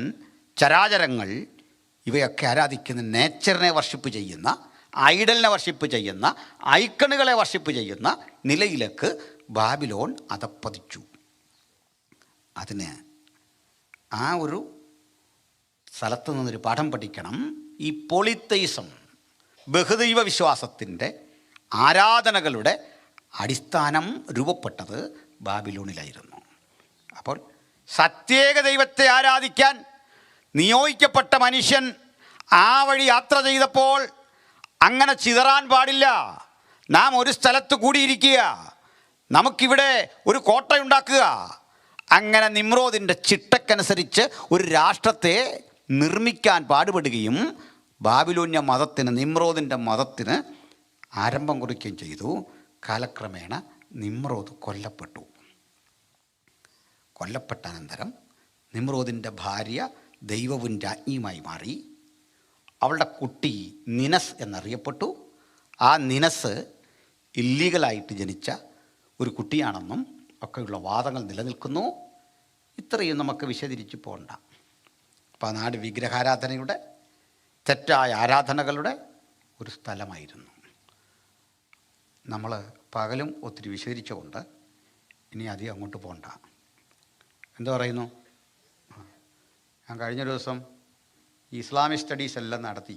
ചരാചരങ്ങൾ ഇവയൊക്കെ ആരാധിക്കുന്ന, നേച്ചറിനെ വർഷിപ്പ് ചെയ്യുന്ന, ഐഡലിനെ വർഷിപ്പ് ചെയ്യുന്ന, ഐക്കണുകളെ വർഷിപ്പ് ചെയ്യുന്ന നിലയിലേക്ക് ബാബിലോൺ അധപ്പതിച്ചു. അതിന് ആ ഒരു സ്ഥലത്ത് നിന്നൊരു പാഠം പഠിക്കണം. ഈ പോളിത്തൈസം, ബഹുദൈവ വിശ്വാസത്തിൻ്റെ ആരാധനകളുടെ അടിസ്ഥാനം രൂപപ്പെട്ടത് ബാബിലോണിലായിരുന്നു. അപ്പോൾ സത്യേക ദൈവത്തെ ആരാധിക്കാൻ നിയോഗിക്കപ്പെട്ട മനുഷ്യൻ ആ വഴി യാത്ര ചെയ്തപ്പോൾ അങ്ങനെ ചിതറാൻ പാടില്ല. നാം ഒരു സ്ഥലത്ത് കൂടിയിരിക്കുക, നമുക്കിവിടെ ഒരു കോട്ടയുണ്ടാക്കുക. അങ്ങനെ നിമ്രോദിൻ്റെ ചിട്ടക്കനുസരിച്ച് ഒരു രാഷ്ട്രത്തെ നിർമ്മിക്കാൻ പാടുപെടുകയും ബാബിലോന്യ മതത്തിന്, നിമ്രോദിൻ്റെ മതത്തിന് ആരംഭം കുറിക്കുകയും ചെയ്തു. കാലക്രമേണ നിമ്രോദ് കൊല്ലപ്പെട്ടു. കൊല്ലപ്പെട്ട അനന്തരം നിമ്രോദിൻ്റെ ഭാര്യ ദൈവവും രാജ്ഞിയുമായി മാറി. അവളുടെ കുട്ടി നിനസ് എന്നറിയപ്പെട്ടു. ആ നിനസ് ഇല്ലീഗലായിട്ട് ജനിച്ച ഒരു കുട്ടിയാണെന്നും ഒക്കെയുള്ള വാദങ്ങൾ നിലനിൽക്കുന്നു. ഇത്രയും നമുക്ക് വിശദീകരിച്ച് പോകണ്ട. അപ്പോൾ ആ നാട് വിഗ്രഹാരാധനയുടെ, തെറ്റായ ആരാധനകളുടെ ഒരു സ്ഥലമായിരുന്നു. നമ്മൾ പകലും ഒത്തിരി വിശദീകരിച്ചുകൊണ്ട് ഇനി അധികം അങ്ങോട്ട് പോകണ്ട. എന്താ പറയുന്നു? ഞാൻ കഴിഞ്ഞ ദിവസം ഇസ്ലാമിക് സ്റ്റഡീസ് എല്ലാം നടത്തി,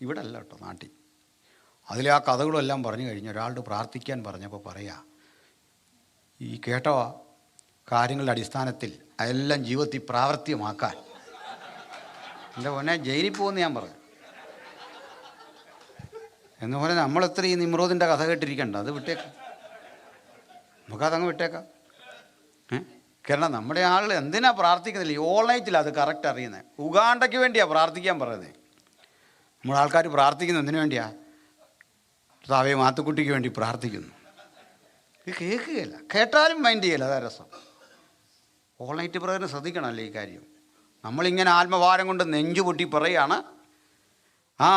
ഇവിടെ അല്ല കേട്ടോ, നാട്ടിൽ. അതിലെ ആ കഥകളും എല്ലാം പറഞ്ഞു കഴിഞ്ഞ് ഒരാളോട് പ്രാർത്ഥിക്കാൻ പറഞ്ഞപ്പോൾ പറയാ, ഈ കേട്ടോ കാര്യങ്ങളുടെ അടിസ്ഥാനത്തിൽ അതെല്ലാം ജീവിതത്തിൽ പ്രാവർത്തികമാക്കാൻ എൻ്റെ പൊന്നെ ജയിലിൽ പോകുമെന്ന് ഞാൻ പറഞ്ഞു. എന്ന് പറഞ്ഞാൽ നമ്മളെത്ര ഈ നിമ്രോദിൻ്റെ കഥ കേട്ടിരിക്കണ്ട, അത് വിട്ടേക്കാം, നമുക്കതങ്ങ് വിട്ടേക്കാം. കാരണം നമ്മുടെ ആളുകൾ എന്തിനാ പ്രാർത്ഥിക്കുന്നില്ല? ഈ ഓൾ നൈറ്റിൽ അത് കറക്റ്റ് അറിയുന്നത്. ഉഗാണ്ടയ്ക്ക് വേണ്ടിയാണ് പ്രാർത്ഥിക്കാൻ പറയുന്നത്. നമ്മുടെ ആൾക്കാർ പ്രാർത്ഥിക്കുന്നത് എന്തിനു വേണ്ടിയാ? സാവേ മാത്തുക്കുട്ടിക്ക് വേണ്ടി പ്രാർത്ഥിക്കുന്നു. ഇത് കേൾക്കുകയില്ല, കേട്ടാലും മൈൻഡ് ചെയ്യില്ല, അതാ രസം. ഓൾ നൈറ്റ് പ്രകാരം ശ്രദ്ധിക്കണമല്ലേ ഈ കാര്യം. നമ്മളിങ്ങനെ ആത്മഭാരം കൊണ്ട് നെഞ്ചു പൊട്ടി പറയുകയാണ്, ആ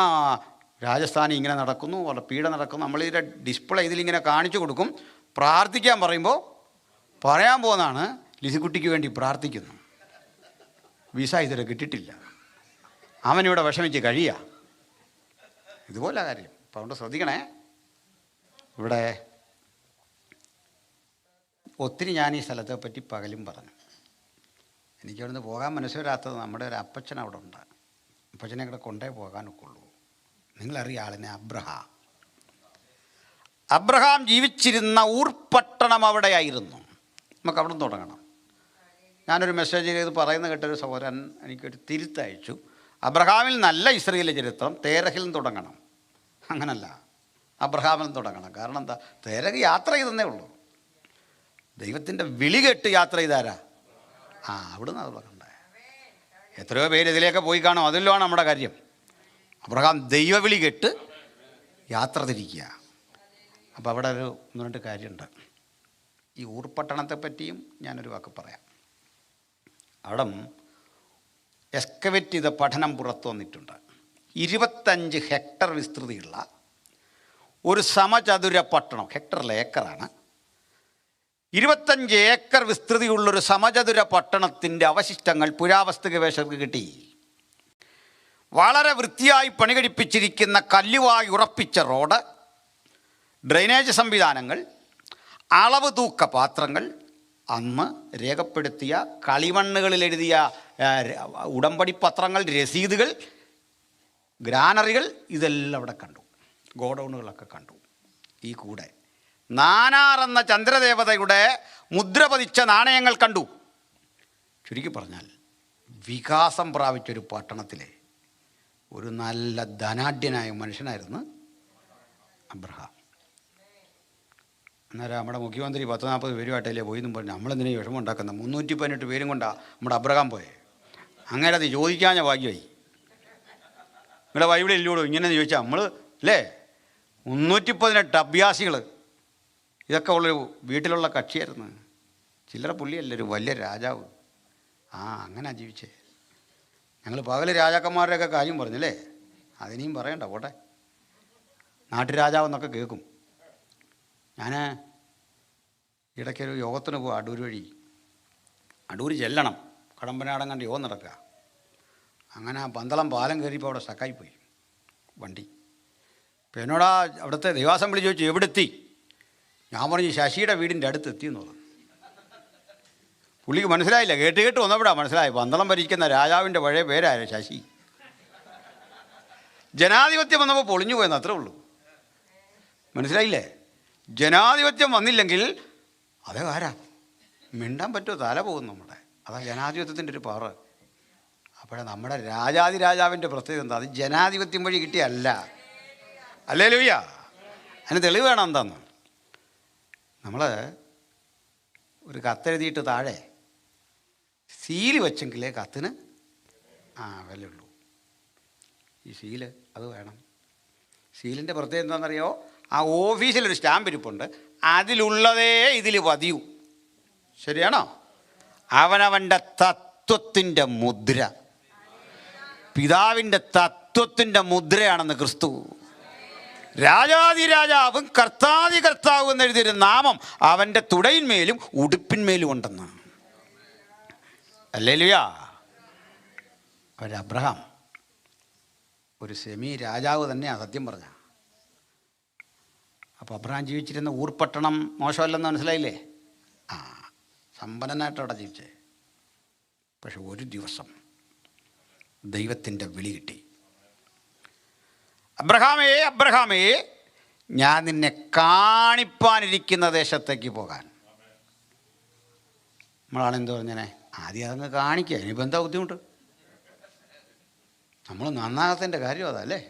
രാജസ്ഥാനിൽ ഇങ്ങനെ നടക്കുന്നു, അവിടെ പീഡ നടക്കുന്നു. നമ്മളിതിൻ്റെ ഡിസ്പ്ലേ ഇതിലിങ്ങനെ കാണിച്ചു കൊടുക്കും. പ്രാർത്ഥിക്കാൻ പറയുമ്പോൾ പറയാൻ പോകുന്നതാണ്, ലിസിക്കുട്ടിക്ക് വേണ്ടി പ്രാർത്ഥിക്കുന്നു, വിസ ഇതുവരെ കിട്ടിയിട്ടില്ല, അവനിവിടെ വിഷമിച്ച് കഴിയുക. ഇതുപോലെ കാര്യം. അപ്പോൾ അതുകൊണ്ട് ശ്രദ്ധിക്കണേ. ഇവിടെ ഒത്തിരി ഞാൻ ഈ സ്ഥലത്തെ പറ്റി പകലും പറഞ്ഞു. എനിക്കവിടുന്ന് പോകാൻ മനസ്സ് വരാത്തത്, നമ്മുടെ ഒരു അപ്പച്ചൻ അവിടെ ഉണ്ട്. അപ്പച്ചനെ ഇവിടെ കൊണ്ടേ പോകാനൊക്കെ ഉള്ളൂ. നിങ്ങളറിയ ആളിനെ അബ്രഹാം ജീവിച്ചിരുന്ന ഊർപ്പട്ടണം അവിടെയായിരുന്നു. നമുക്ക് അവിടെ നിന്ന് തുടങ്ങണം. ഞാനൊരു മെസ്സേജ് ചെയ്ത് പറയുന്ന കേട്ടൊരു സഹോദരൻ എനിക്കൊരു തിരുത്തയച്ചു. അബ്രഹാമിൽ നല്ല ഇസ്രയേലിലെ ചരിത്രം തേരഹിൽ നിന്ന് തുടങ്ങണം. അങ്ങനല്ല, അബ്രഹാമിൽ നിന്ന് തുടങ്ങണം. കാരണം എന്താ? തേരഹ് യാത്ര ചെയ്തേ ഉള്ളൂ. ദൈവത്തിൻ്റെ വിളി കേട്ട് യാത്ര ചെയ്താരാ? അവിടുന്ന് അത് തുടങ്ങണ്ടേ. എത്രയോ പേര് ഇതിലേക്ക് പോയി കാണും, അതിലാണ് നമ്മുടെ കാര്യം. അബ്രഹാം ദൈവവിളി കേട്ട് യാത്ര തിരിക്കുക. അപ്പോൾ അവിടെ ഒരു 1-2 കാര്യമുണ്ട്. ഈ ഊർപ്പട്ടണത്തെ പറ്റിയും ഞാനൊരു വാക്ക് പറയാം. അവിടെ എക്സ്കവേറ്റ് ചെയ്ത പഠനം പുറത്തു വന്നിട്ടുണ്ട്. 25 ഹെക്ടർ വിസ്തൃതിയുള്ള ഒരു സമചതുര പട്ടണം, ഹെക്ടറിലെ ഏക്കറാണ്, 25 ഏക്കർ വിസ്തൃതിയുള്ളൊരു സമചതുര പട്ടണത്തിൻ്റെ അവശിഷ്ടങ്ങൾ പുരാവസ്തു ഗവേഷകർക്ക് കിട്ടി. വളരെ വൃത്തിയായി പണികഴിപ്പിച്ചിരിക്കുന്ന കല്ലുവായി ഉറപ്പിച്ച റോഡ്, ഡ്രെയിനേജ് സംവിധാനങ്ങൾ, അളവ് തൂക്ക പാത്രങ്ങൾ, അന്ന് രേഖപ്പെടുത്തിയ കളിമണ്ണുകളിൽ എഴുതിയ ഉടമ്പടി പത്രങ്ങൾ, രസീതുകൾ, ഗ്രാനറികൾ, ഇതെല്ലാം അവിടെ കണ്ടു. ഗോഡൗണുകളൊക്കെ കണ്ടു. ഈ കൂടെ നാനാർ എന്ന ചന്ദ്രദേവതയുടെ മുദ്ര പതിച്ച നാണയങ്ങൾ കണ്ടു. ചുരുക്കി പറഞ്ഞാൽ വികാസം പ്രാപിച്ചൊരു പട്ടണത്തിലെ ഒരു നല്ല ധനാഢ്യനായ മനുഷ്യനായിരുന്നു അബ്രഹാം. അന്നേരം നമ്മുടെ മുഖ്യമന്ത്രി 10-40 പേരുമായിട്ടല്ലേ പോയി എന്നും പറഞ്ഞു. നമ്മളെന്തിനാ വിഷമം ഉണ്ടാക്കുന്നത്? 318 പേരും കൊണ്ടാണ് നമ്മുടെ അബ്രഹാം പോയെ. അങ്ങനെ അത് ചോദിക്കാഞ്ഞ ഭാഗ്യമായി. നിങ്ങളുടെ ബൈബിളിൽ ഇല്ലൂടോ ഇങ്ങനെ ചോദിച്ചാൽ നമ്മൾ അല്ലേ 318 അഭ്യാസികൾ, ഇതൊക്കെ ഉള്ളൊരു വീട്ടിലുള്ള കക്ഷിയായിരുന്നു. ചില്ലറ പുള്ളിയല്ല, ഒരു വലിയ രാജാവ്. അങ്ങനെ ജീവിച്ചേ. ഞങ്ങൾ പകല് രാജാക്കന്മാരുടെയൊക്കെ കാര്യം പറഞ്ഞല്ലേ, അതിനെയും പറയണ്ട പോട്ടെ. നാട്ടുരാജാവെന്നൊക്കെ കേൾക്കും. ഞാൻ ഇടയ്ക്കൊരു യോഗത്തിന് പോകും അടൂർ വഴി. അടൂർ ചെല്ലണം, കടമ്പനാടൻ കണ്ട് യോഗം നടക്കുക. അങ്ങനെ പന്തളം പാലം കയറിയപ്പോൾ അവിടെ സ്റ്റക്കായിപ്പോയി വണ്ടി. അപ്പോൾ എന്നോടാ അവിടുത്തെ ദേവാസം വിളി ചോദിച്ചു, എവിടെ എത്തി? ഞാൻ പറഞ്ഞു ശശിയുടെ വീടിൻ്റെ അടുത്ത് എത്തിയെന്ന് പറഞ്ഞു. പുള്ളിക്ക് മനസ്സിലായില്ല, കേട്ട് വന്നപ്പോഴാണ് മനസ്സിലായി പന്തളം ഭരിക്കുന്ന രാജാവിൻ്റെ പഴയ പേരായ ശശി. ജനാധിപത്യം വന്നപ്പോൾ പൊളിഞ്ഞു പോയെന്ന് അത്രേ ഉള്ളൂ. മനസ്സിലായില്ലേ? ജനാധിപത്യം വന്നില്ലെങ്കിൽ അതേ ആരാ മിണ്ടാൻ പറ്റുമോ? തല പോകും നമ്മുടെ. അതാ ജനാധിപത്യത്തിൻ്റെ ഒരു പവർ. അപ്പോഴേ നമ്മുടെ രാജാതിരാജാവിൻ്റെ പ്രത്യേകത എന്താ? അത് ജനാധിപത്യം വഴി കിട്ടിയല്ല. ഹല്ലേലൂയ. അതിന് തെളിവ് വേണം. എന്താന്ന് നമ്മൾ ഒരു കത്തെഴുതിയിട്ട് താഴെ സീല് വെച്ചെങ്കിലേ കത്തിന് വിലയുള്ളൂ. ഈ സീല് അത് വേണം. സീലിൻ്റെ പ്രത്യേകത എന്താണെന്നറിയോ? ആ ഓഫീസിലൊരു സ്റ്റാമ്പ് ഇരിപ്പുണ്ട്, അതിലുള്ളതേ ഇതിൽ പതിയൂ. ശരിയാണോ? അവനവൻ്റെ തത്വത്തിൻ്റെ മുദ്ര, പിതാവിൻ്റെ തത്വത്തിൻ്റെ മുദ്രയാണെന്ന് ക്രിസ്തു. രാജാതിരാജാവും കർത്താതി കർത്താവും എന്നെഴുതിയൊരു നാമം അവൻ്റെ തുടയിന്മേലും ഉടുപ്പിന്മേലും ഉണ്ടെന്ന്. ഹല്ലേലൂയ. ഒരു അബ്രഹാം ഒരു സെമി രാജാവ് തന്നെയാണ് സത്യം പറഞ്ഞ. അപ്പോൾ അബ്രഹാം ജീവിച്ചിരുന്ന ഊർപട്ടണം മോശമല്ലെന്ന് മനസ്സിലായില്ലേ? സമ്പന്നനായിട്ട് അവിടെ ജീവിച്ചേ. പക്ഷെ ഒരു ദിവസം ദൈവത്തിൻ്റെ വിളി കിട്ടി. അബ്രഹാമേ, അബ്രഹാമേ, ഞാൻ നിന്നെ കാണിപ്പാനിരിക്കുന്ന ദേശത്തേക്ക് പോകാൻ. നമ്മളാണെന്ത് പറഞ്ഞേ? ആദ്യം അതങ്ങ് കാണിക്കുക, ഇനിയിപ്പോൾ എന്താ ബുദ്ധിമുട്ട്? നമ്മൾ നന്നാകത്തിൻ്റെ കാര്യം അതല്ലേ.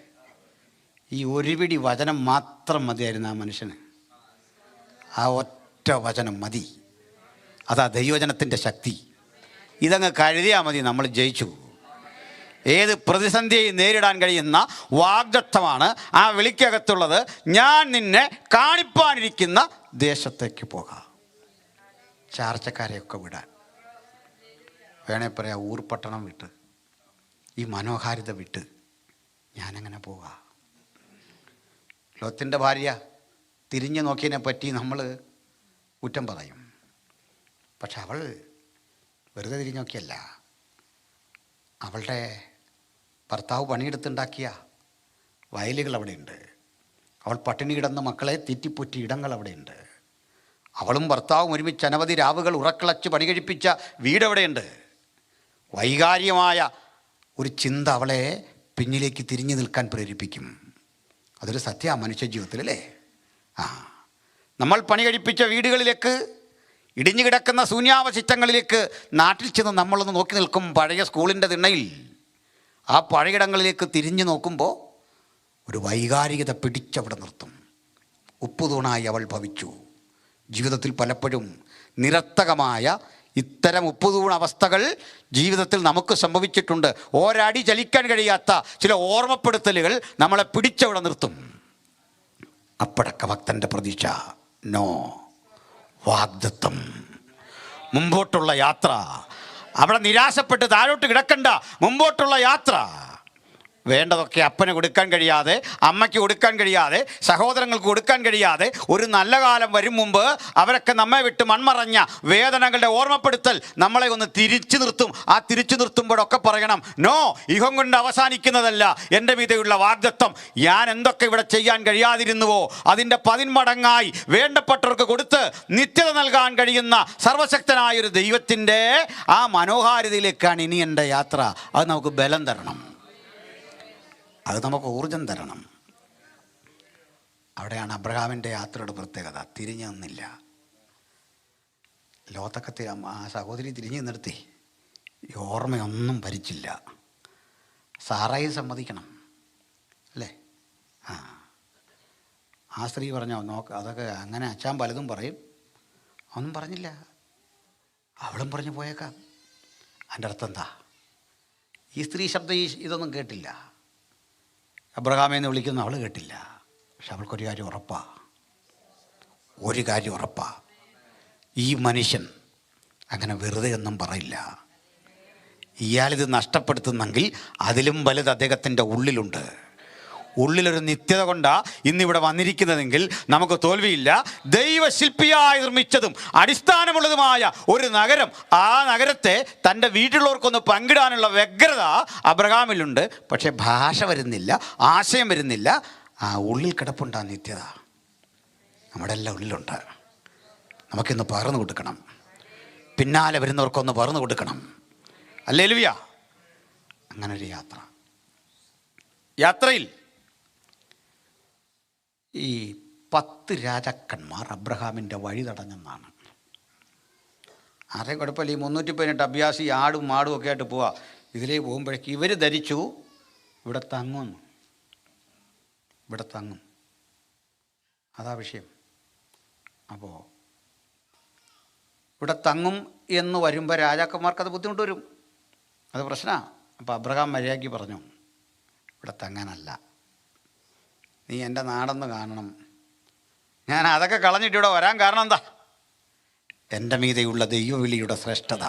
ഈ ഒരു പിടി വചനം മാത്രം മതിയായിരുന്നു ആ മനുഷ്യന്. ആ ഒറ്റ വചനം മതി. അതാ ദൈവവചനത്തിൻ്റെ ശക്തി. ഇതങ്ങ് കരുതിയാൽ മതി, നമ്മൾ ജയിച്ചു. ഏത് പ്രതിസന്ധിയെയും നേരിടാൻ കഴിയുന്ന വാഗ്ദത്തമാണ് ആ വിളിക്കകത്തുള്ളത്. ഞാൻ നിന്നെ കാണിപ്പാനിരിക്കുന്ന ദേശത്തേക്ക് പോകാം. ചാർച്ചക്കാരെയൊക്കെ വിടാൻ വേണേ പറയാം. ഊർപട്ടണം വിട്ട്, ഈ മനോഹാരിത വിട്ട് ഞാനങ്ങനെ പോകാം. ലോത്തിൻ്റെ ഭാര്യ തിരിഞ്ഞു നോക്കിയതിനെ പറ്റി നമ്മൾ കുറ്റം പറയും. പക്ഷെ അവൾ വെറുതെ തിരിഞ്ഞു നോക്കിയല്ല. അവളുടെ ഭർത്താവ് പണിയെടുത്തുണ്ടാക്കിയ വയലുകൾ അവിടെയുണ്ട്. അവൾ പട്ടിണി കിടന്ന മക്കളെ തീറ്റിപ്പൊറ്റി ഇടങ്ങൾ അവിടെയുണ്ട്. അവളും ഭർത്താവും ഒരുമിച്ച് അനവധി രാവുകൾ ഉറക്കിളച്ച് പണി കഴിപ്പിച്ച വീടവിടെയുണ്ട്. വൈകാരികമായ ഒരു ചിന്ത അവളെ പിന്നിലേക്ക് തിരിഞ്ഞു നിൽക്കാൻ പ്രേരിപ്പിക്കും. അതൊരു സത്യ മനുഷ്യ ജീവിതത്തിലല്ലേ. നമ്മൾ പണി കഴിപ്പിച്ച വീടുകളിലേക്ക്, ഇടിഞ്ഞു കിടക്കുന്ന ശൂന്യാവശിഷ്ടങ്ങളിലേക്ക് നാട്ടിൽ ചെന്ന് നമ്മളൊന്ന് നോക്കി നിൽക്കും. പഴയ സ്കൂളിൻ്റെ തിണ്ണയിൽ ആ പഴയിടങ്ങളിലേക്ക് തിരിഞ്ഞു നോക്കുമ്പോൾ ഒരു വൈകാരികത പിടിച്ചവിടെ നിർത്തും. ഉപ്പുതൂണായി അവൾ ഭവിച്ചു. ജീവിതത്തിൽ പലപ്പോഴും നിരർത്ഥകമായ ഇത്തരം ഉപ്പുതൂണ അവസ്ഥകൾ ജീവിതത്തിൽ നമുക്ക് സംഭവിച്ചിട്ടുണ്ട്. ഒരടി ചലിക്കാൻ കഴിയാത്ത ചില ഓർമ്മപ്പെടുത്തലുകൾ നമ്മളെ പിടിച്ചവിടെ നിർത്തും. അപ്പോഴൊക്കെ ഭക്തൻ്റെ പ്രതീക്ഷ നോ, വാഗ്ദത്തം, മുമ്പോട്ടുള്ള യാത്ര, അവിടെ നിരാശപ്പെട്ട് താഴോട്ട് കിടക്കണ്ട. മുമ്പോട്ടുള്ള യാത്ര. വേണ്ടതൊക്കെ അപ്പന് കൊടുക്കാൻ കഴിയാതെ, അമ്മയ്ക്ക് കൊടുക്കാൻ കഴിയാതെ, സഹോദരങ്ങൾക്ക് കൊടുക്കാൻ കഴിയാതെ ഒരു നല്ല കാലം വരും മുമ്പ് അവരൊക്കെ നമ്മെ വിട്ട് മൺമറഞ്ഞ വേദനകളുടെ ഓർമ്മപ്പെടുത്തൽ നമ്മളെ ഒന്ന് തിരിച്ചു നിർത്തും. ആ തിരിച്ചു നിർത്തുമ്പോഴൊക്കെ പറയണം, നോ, ഇഹം കൊണ്ട് അവസാനിക്കുന്നതല്ല എൻ്റെ മീതെയുള്ള വാഗ്ദത്തം. ഞാൻ എന്തൊക്കെ ഇവിടെ ചെയ്യാൻ കഴിയാതിരുന്നുവോ അതിൻ്റെ 10 മടങ്ങായി വേണ്ടപ്പെട്ടവർക്ക് കൊടുത്ത് നിത്യത നൽകാൻ കഴിയുന്ന സർവശക്തനായൊരു ദൈവത്തിൻ്റെ ആ മനോഹാരിതയിലേക്കാണ് ഇനി എൻ്റെ യാത്ര. അത് നമുക്ക് ബലം തരണം, അത് നമുക്ക് ഊർജം തരണം. അവിടെയാണ് അബ്രഹാമിൻ്റെ യാത്രയുടെ പ്രത്യേകത. തിരിഞ്ഞു നിന്നില്ല. ലോത്തൊക്കെ ആ സഹോദരി തിരിഞ്ഞു നിർത്തി. ഓർമ്മയൊന്നും ഭരിച്ചില്ല. സാറായി സമ്മതിക്കണം അല്ലേ? ആ സ്ത്രീ പറഞ്ഞോ, നോക്ക്, അതൊക്കെ അങ്ങനെ അച്ഛൻ പലതും പറയും. ഒന്നും പറഞ്ഞില്ല. അവളും പറഞ്ഞു പോയേക്കാം. അതിൻ്റെ അർത്ഥം എന്താ? ഈ സ്ത്രീ ശബ്ദം ഇതൊന്നും കേട്ടില്ല. അബ്രഹാമെന്ന് വിളിക്കുന്ന അവൾ കേട്ടില്ല. പക്ഷെ അവൾക്കൊരു കാര്യം ഉറപ്പാ, ഈ മനുഷ്യൻ അങ്ങനെ വെറുതെ ഒന്നും പറയില്ല. ഇയാളിത് നഷ്ടപ്പെടുത്തുന്നെങ്കിൽ അതിലും വലുത് അദ്ദേഹത്തിൻ്റെ ഉള്ളിലുണ്ട്. ഉള്ളിലൊരു നിത്യത കൊണ്ടാണ് ഇന്നിവിടെ വന്നിരിക്കുന്നതെങ്കിൽ നമുക്ക് തോൽവിയില്ല. ദൈവശില്പിയായി നിർമ്മിച്ചതും അടിസ്ഥാനമുള്ളതുമായ ഒരു നഗരം, ആ നഗരത്തെ തൻ്റെ വീട്ടിലുള്ളവർക്കൊന്ന് പങ്കിടാനുള്ള വ്യഗ്രത അബ്രഹാമിലുണ്ട്. പക്ഷേ ഭാഷ വരുന്നില്ല, ആശയം വരുന്നില്ല. ആ ഉള്ളിൽ കിടപ്പുണ്ട് ആ നിത്യത. നമ്മുടെ എല്ലാം ഉള്ളിലുണ്ട്. നമുക്കിന്ന് പകർന്നു കൊടുക്കണം. പിന്നാലെ വരുന്നവർക്കൊന്ന് പകർന്നു കൊടുക്കണം. ഹല്ലേലൂയ. അങ്ങനൊരു യാത്രയിൽ ഈ 10 രാജാക്കന്മാർ അബ്രഹാമിൻ്റെ വഴി തടഞ്ഞെന്നാണ്. ആരെയും കുഴപ്പമില്ല. ഈ 318 അഭ്യാസി ആടും മാടും ഒക്കെ ആയിട്ട് പോവാ. ഇതിലേ പോകുമ്പോഴേക്ക് ഇവർ ധരിച്ചു ഇവിടെ തങ്ങും. അതാ വിഷയം. അപ്പോൾ ഇവിടെ തങ്ങും എന്ന് വരുമ്പോൾ രാജാക്കന്മാർക്കത് ബുദ്ധിമുട്ട് വരും. അത് പ്രശ്നമാണ്. അപ്പോൾ അബ്രഹാം മര്യാദയ്ക്ക് പറഞ്ഞു, ഇവിടെ തങ്ങാനല്ല, നീ എൻ്റെ നാടൊന്ന് കാണണം. ഞാൻ അതൊക്കെ കളഞ്ഞിട്ട് ഇവിടെ വരാൻ കാരണം എന്താ? എൻ്റെ മീതെയുള്ള ദൈവവിളിയുടെ ശ്രേഷ്ഠത,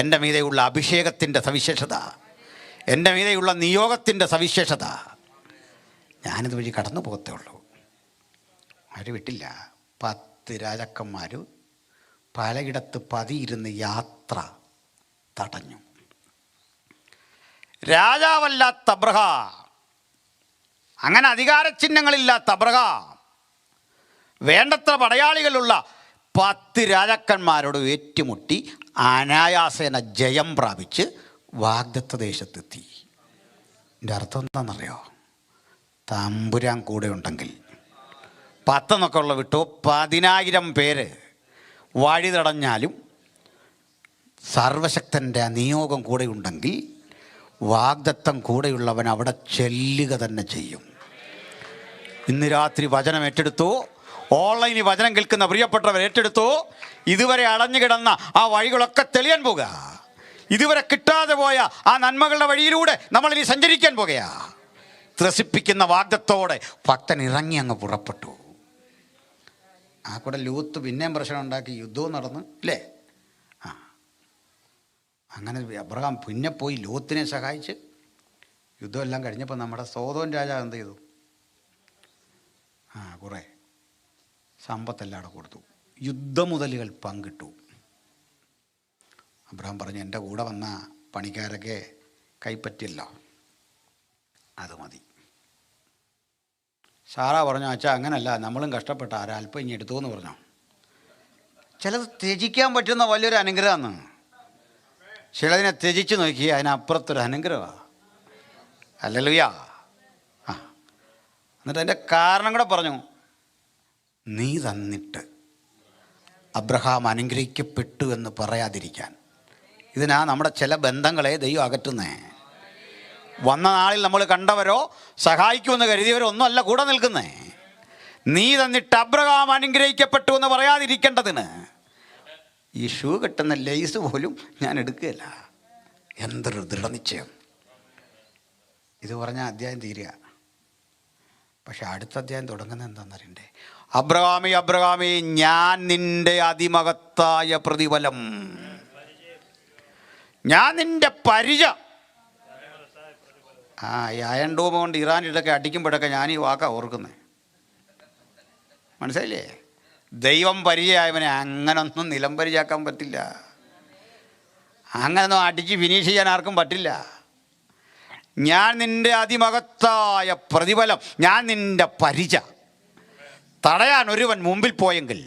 എൻ്റെ മീതെയുള്ള അഭിഷേകത്തിൻ്റെ സവിശേഷത, എൻ്റെ മീതെയുള്ള നിയോഗത്തിൻ്റെ സവിശേഷത. ഞാനിത് വഴി കടന്നു പോകത്തേ ഉള്ളൂ. ആര് വിട്ടില്ല. 10 രാജാക്കന്മാർ പലയിടത്ത് പതിയിരുന്ന് യാത്ര തടഞ്ഞു. രാജാവല്ലാത്ത അബ്രഹാം, അങ്ങനെ അധികാരചിഹ്നങ്ങളില്ലാത്ത അബ്രഹാം, വേണ്ടത്ര പടയാളികളുള്ള 10 രാജാക്കന്മാരോട് ഏറ്റുമുട്ടി അനായാസേന ജയം പ്രാപിച്ച് വാഗ്ദത്ത ദേശത്തെത്തി. എൻ്റെ അർത്ഥം എന്താണെന്നറിയോ? തമ്പുരാൻ കൂടെ ഉണ്ടെങ്കിൽ 10 എന്നൊക്കെ ഉള്ള വിട്ടോ 10,000 പേര് വഴി തടഞ്ഞാലും സർവശക്തൻ്റെ നിയോഗം കൂടെ ഉണ്ടെങ്കിൽ വാഗ്ദത്തം കൂടെയുള്ളവൻ അവിടെ ചെല്ലുക തന്നെ ചെയ്യും. ഇന്ന് രാത്രി വചനം ഏറ്റെടുത്തു. ഓൺലൈനിൽ വചനം കേൾക്കുന്ന പ്രിയപ്പെട്ടവർ ഏറ്റെടുത്തു. ഇതുവരെ അടഞ്ഞു കിടന്ന ആ വഴികളൊക്കെ തെളിയാൻ പോകുക. ഇതുവരെ കിട്ടാതെ പോയ ആ നന്മകളുടെ വഴിയിലൂടെ നമ്മളിനി സഞ്ചരിക്കാൻ പോകുക. ത്രസിപ്പിക്കുന്ന വാഗ്ദത്തോടെ ഭക്തൻ ഇറങ്ങി അങ്ങ് പുറപ്പെട്ടു. ആ കൂടെ ലൂത്ത് പിന്നെയും പ്രശ്നം ഉണ്ടാക്കി, യുദ്ധവും നടന്ന് അല്ലേ? അങ്ങനെ അബ്രഹാം പിന്നെ പോയി ലോത്തിനെ സഹായിച്ച് യുദ്ധമെല്ലാം കഴിഞ്ഞപ്പോൾ നമ്മുടെ സോദോം രാജാവ് എന്ത് ചെയ്തു? കുറേ സമ്പത്തെല്ലാം അവിടെ കൊടുത്തു. യുദ്ധമുതലുകൾ പങ്കിട്ടു. അബ്രഹാം പറഞ്ഞു, എൻ്റെ കൂടെ വന്ന പണിക്കാരൊക്കെ കൈപ്പറ്റിയല്ലോ, അത് മതി. സാറാ പറഞ്ഞു, അച്ഛാ അങ്ങനല്ല, നമ്മളും കഷ്ടപ്പെട്ട അല്പം ഇനി എടുത്തു എന്ന് പറഞ്ഞു. ചിലത് ത്യജിക്കാൻ പറ്റുന്ന വലിയൊരു അനുഗ്രഹമാണ്. ചിലതിനെ ത്യജിച്ച് നോക്കി അതിനപ്പുറത്തൊരു അനുഗ്രഹമാണ്. ഹല്ലേലൂയ. എന്നിട്ട് അതിൻ്റെ കാരണം കൂടെ പറഞ്ഞു. നീ തന്നിട്ട് അബ്രഹാം അനുഗ്രഹിക്കപ്പെട്ടു എന്ന് പറയാതിരിക്കാൻ. ഇതിനാ നമ്മുടെ ചില ബന്ധങ്ങളെ ദൈവം അകറ്റുന്നേ. വന്ന നാളിൽ നമ്മൾ കണ്ടവരോ സഹായിക്കുമെന്ന് കരുതിയവരോ ഒന്നും അല്ല കൂടെ നിൽക്കുന്നേ. നീ തന്നിട്ട് അബ്രഹാം അനുഗ്രഹിക്കപ്പെട്ടു എന്ന് പറയാതിരിക്കേണ്ടതിന് ഈ ഷൂ കെട്ടുന്ന ലേസ് പോലും ഞാൻ എടുക്കുകയില്ല. എന്തൊരു ദൃഢനിശ്ചയം. ഇത് പറഞ്ഞാൽ അധ്യായം തീരുക. പക്ഷെ അടുത്ത അധ്യായം തുടങ്ങുന്നത് എന്താണെന്നറിയണ്ടേ? അബ്രഹാമേ, അബ്രഹാമേ, ഞാൻ നിൻ്റെ അതിമഹത്തായ പ്രതിഫലം ഞാൻ നിൻ്റെ പരിച. ഈ അയൺ ഡോം കൊണ്ട് ഇറാനിലൊക്കെ അടിക്കുമ്പോഴൊക്കെ ഞാൻ ഈ വാക്കാ ഓർക്കുന്നത്. മനസ്സിലായില്ലേ? ദൈവം പരിചയമായവനെ അങ്ങനൊന്നും നിലം പരിചയാക്കാൻ പറ്റില്ല. അങ്ങനൊന്നും അടിച്ച് ഫിനിഷ് ചെയ്യാൻ ആർക്കും പറ്റില്ല. ഞാൻ നിൻ്റെ അതിമഹത്തായ പ്രതിഫലം, ഞാൻ നിൻ്റെ പരിച. തടയാൻ ഒരുവൻ മുമ്പിൽ പോയെങ്കിൽ,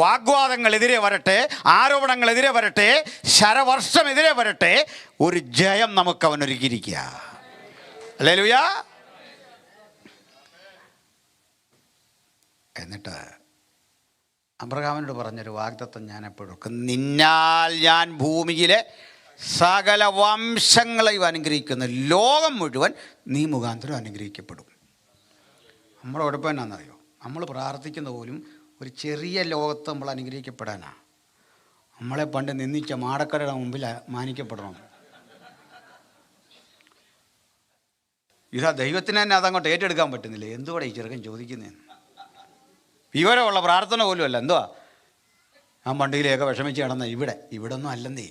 വാഗ്വാദങ്ങളെതിരെ വരട്ടെ, ആരോപണങ്ങളെതിരെ വരട്ടെ, ശരവർഷമെതിരെ വരട്ടെ, ഒരു ജയം നമുക്ക് അവൻ ഒരുക്കിയിരിക്കുക. ഹല്ലേലൂയ. എന്നിട്ട് അബ്രഹാമിനോട് പറഞ്ഞൊരു വാഗ്ദത്തം ഞാൻ എപ്പോഴും, നിന്നാൽ ഞാൻ ഭൂമിയിലെ സകല വംശങ്ങളെയും അനുഗ്രഹിക്കുന്ന, ലോകം മുഴുവൻ നീ മുഖാന്തരം അനുഗ്രഹിക്കപ്പെടും. നമ്മുടെ ഉഴപ്പം എന്നാണെന്നറിയോ? നമ്മൾ പ്രാർത്ഥിക്കുന്ന പോലും ഒരു ചെറിയ ലോകത്ത് നമ്മൾ അനുഗ്രഹിക്കപ്പെടാനാണ്. നമ്മളെ പണ്ട് നിന്ദിച്ച മാടക്കടയുടെ മുമ്പിൽ മാനിക്കപ്പെടണം. ഇതാ ദൈവത്തിന് തന്നെ അതങ്ങോട്ട് ഏറ്റെടുക്കാൻ പറ്റുന്നില്ല. എന്തുകൂടെ ഈ ചെറുക്കൻ ചോദിക്കുന്നതെന്ന്. വിവരമുള്ള പ്രാർത്ഥന പോലും അല്ല. എന്തുവാ ആ പണ്ടിയിലേക്ക് വിഷമിച്ച് കിടന്ന ഇവിടെ ഒന്നും അല്ലെന്നേ.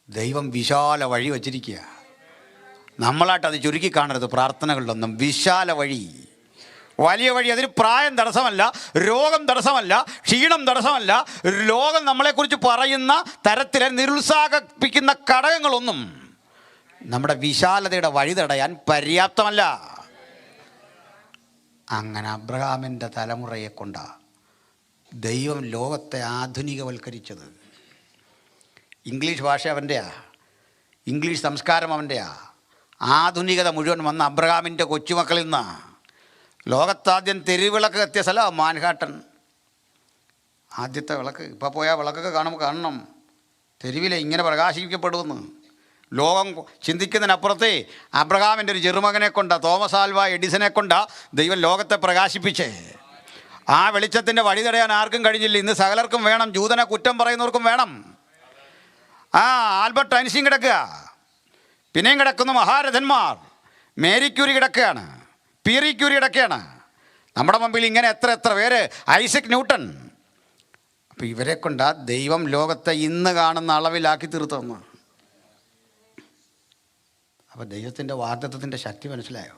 ദൈവം വിശാല വഴി വച്ചിരിക്കുക. നമ്മളായിട്ടത് ചുരുക്കി കാണരുത്. പ്രാർത്ഥനകളിലൊന്നും വിശാല വഴി, വലിയ വഴി. അതിന് പ്രായം തടസ്സമല്ല, രോഗം തടസ്സമല്ല, ക്ഷീണം തടസ്സമല്ല. ലോകം നമ്മളെക്കുറിച്ച് പറയുന്ന തരത്തിലെ നിരുത്സാഹിപ്പിക്കുന്ന ഘടകങ്ങളൊന്നും നമ്മുടെ വിശാലതയുടെ വഴി തടയാൻ പര്യാപ്തമല്ല. അങ്ങനെ അബ്രഹാമിൻ്റെ തലമുറയെ കൊണ്ടാണ് ദൈവം ലോകത്തെ ആധുനികവൽക്കരിച്ചത്. ഇംഗ്ലീഷ് ഭാഷ അവൻ്റെയാ, ഇംഗ്ലീഷ് സംസ്കാരം അവൻ്റെയാ. ആധുനികത മുഴുവൻ വന്ന അബ്രഹാമിൻ്റെ കൊച്ചുമക്കളിൽ നിന്നാണ്. ലോകത്താദ്യം തെരുവിളക്ക് എത്തിയ സ്ഥലമാണ് മാൻഹാട്ടൻ. ആദ്യത്തെ വിളക്ക്. ഇപ്പോൾ പോയാൽ വിളക്കൊക്കെ കാണണം. തെരുവിലെ ഇങ്ങനെ പ്രകാശിക്കപ്പെടുമെന്ന് ലോകം ചിന്തിക്കുന്നതിനപ്പുറത്തെ അബ്രഹാമിൻ്റെ ഒരു ചെറുമകനെ കൊണ്ടാ, തോമസ് ആൽവ എഡിസനെ കൊണ്ടാ ദൈവം ലോകത്തെ പ്രകാശിപ്പിച്ചേ. ആ വെളിച്ചത്തിൻ്റെ വഴി തടയാൻ ആർക്കും കഴിഞ്ഞില്ല. ഇന്ന് സകലർക്കും വേണം, ജൂതനെ കുറ്റം പറയുന്നവർക്കും വേണം. ആൽബർട്ട് ഐൻസ്റ്റീൻ കിടക്കുക, പിന്നെയും കിടക്കുന്നു മഹാരഥന്മാർ. മേരി ക്യൂരി കിടക്കുകയാണ്, പീറി ക്യൂരി കിടക്കുകയാണ്. നമ്മുടെ മുമ്പിൽ ഇങ്ങനെ എത്ര പേര്, ഐസക് ന്യൂട്ടൺ. അപ്പം ഇവരെ കൊണ്ടാ ദൈവം ലോകത്തെ ഇന്ന് കാണുന്ന അളവിലാക്കി തീർത്തെന്ന്. അപ്പോൾ ദൈവത്തിൻ്റെ വാഗ്ദത്തത്തിൻ്റെ ശക്തി മനസ്സിലായോ?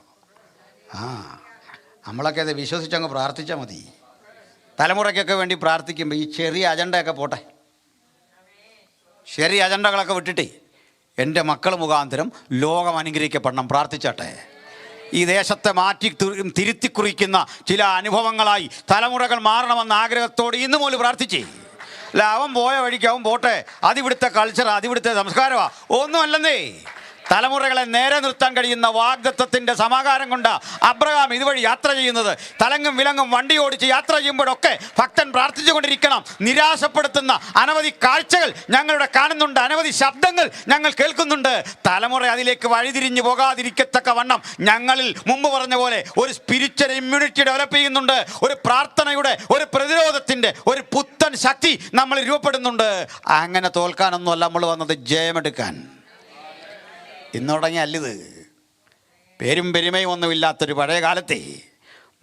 നമ്മളൊക്കെ അത് വിശ്വസിച്ചങ്ങ് പ്രാർത്ഥിച്ചാൽ മതി. തലമുറയ്ക്കൊക്കെ വേണ്ടി പ്രാർത്ഥിക്കുമ്പോൾ ഈ ചെറിയ അജണ്ടയൊക്കെ പോട്ടെ. ചെറിയ അജണ്ടകളൊക്കെ വിട്ടിട്ടേ എൻ്റെ മക്കൾ മുഖാന്തരം ലോകം അനുഗ്രഹിക്കപ്പെടണം. പ്രാർത്ഥിച്ചാട്ടെ. ഈ ദേശത്തെ മാറ്റി തിരുത്തിക്കുറിക്കുന്ന ചില അനുഭവങ്ങളായി തലമുറകൾ മാറണമെന്ന ആഗ്രഹത്തോട് ഇന്ന് പോലും പ്രാർത്ഥിച്ചേ. അല്ല, അവൻ പോയ വഴിക്ക് അവൻ പോട്ടെ, അതിവിടുത്തെ കൾച്ചറാണ്, അതിവിടുത്തെ സംസ്കാരമാണ്, ഒന്നുമല്ലെന്നേ. തലമുറകളെ നേരെ നിർത്താൻ കഴിയുന്ന വാഗ്ദത്തത്തിൻ്റെ സമാഹാരം കൊണ്ട് അബ്രഹാം ഇതുവഴി യാത്ര ചെയ്യുന്നത്. തലങ്ങും വിലങ്ങും വണ്ടി ഓടിച്ച് യാത്ര ചെയ്യുമ്പോഴൊക്കെ ഭക്തൻ പ്രാർത്ഥിച്ചുകൊണ്ടിരിക്കണം. നിരാശപ്പെടുത്തുന്ന അനവധി കാഴ്ചകൾ ഞങ്ങളുടെ കാണുന്നുണ്ട്, അനവധി ശബ്ദങ്ങൾ ഞങ്ങൾ കേൾക്കുന്നുണ്ട്. തലമുറ അതിലേക്ക് വഴിതിരിഞ്ഞു പോകാതിരിക്കത്തക്ക വണ്ണം ഞങ്ങളിൽ മുമ്പ് പറഞ്ഞ പോലെ ഒരു സ്പിരിച്വൽ ഇമ്മ്യൂണിറ്റി ഡെവലപ്പ് ചെയ്യുന്നുണ്ട്. ഒരു പ്രാർത്ഥനയുടെ, ഒരു പ്രതിരോധത്തിൻ്റെ ഒരു പുത്തൻ ശക്തി നമ്മൾ രൂപപ്പെടുന്നുണ്ട്. അങ്ങനെ തോൽക്കാനൊന്നുമല്ല നമ്മൾ വന്നത്, ജയമെടുക്കാൻ. ഇന്ന് തുടങ്ങിയല്ലിത്. പേരും പെരുമയും ഒന്നുമില്ലാത്തൊരു പഴയ കാലത്തെ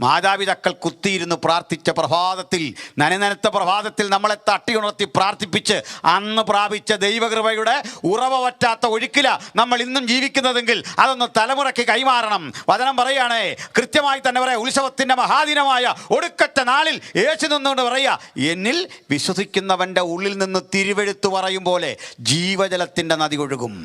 മാതാപിതാക്കൾ കുത്തിയിരുന്ന് പ്രാർത്ഥിച്ച പ്രഭാതത്തിൽ, നനനനത്ത പ്രഭാതത്തിൽ നമ്മളെ തട്ടിയുണർത്തി പ്രാർത്ഥിപ്പിച്ച് അന്ന് പ്രാപിച്ച ദൈവകൃപയുടെ ഉറവ പറ്റാത്ത ഒഴുക്കില നമ്മൾ ഇന്നും ജീവിക്കുന്നതെങ്കിൽ അതൊന്ന് തലമുറയ്ക്ക് കൈമാറണം. വചനം പറയുകയാണേ, കൃത്യമായി തന്നെ പറയാം, ഉത്സവത്തിൻ്റെ മഹാദിനമായ ഒടുക്കറ്റ നാളിൽ യേശു നിന്നുകൊണ്ട് പറയുക, എന്നിൽ വിശ്വസിക്കുന്നവൻ്റെ ഉള്ളിൽ നിന്ന് തിരുവെഴുത്ത് പറയും പോലെ ജീവജലത്തിൻ്റെ നദി ഒഴുകും.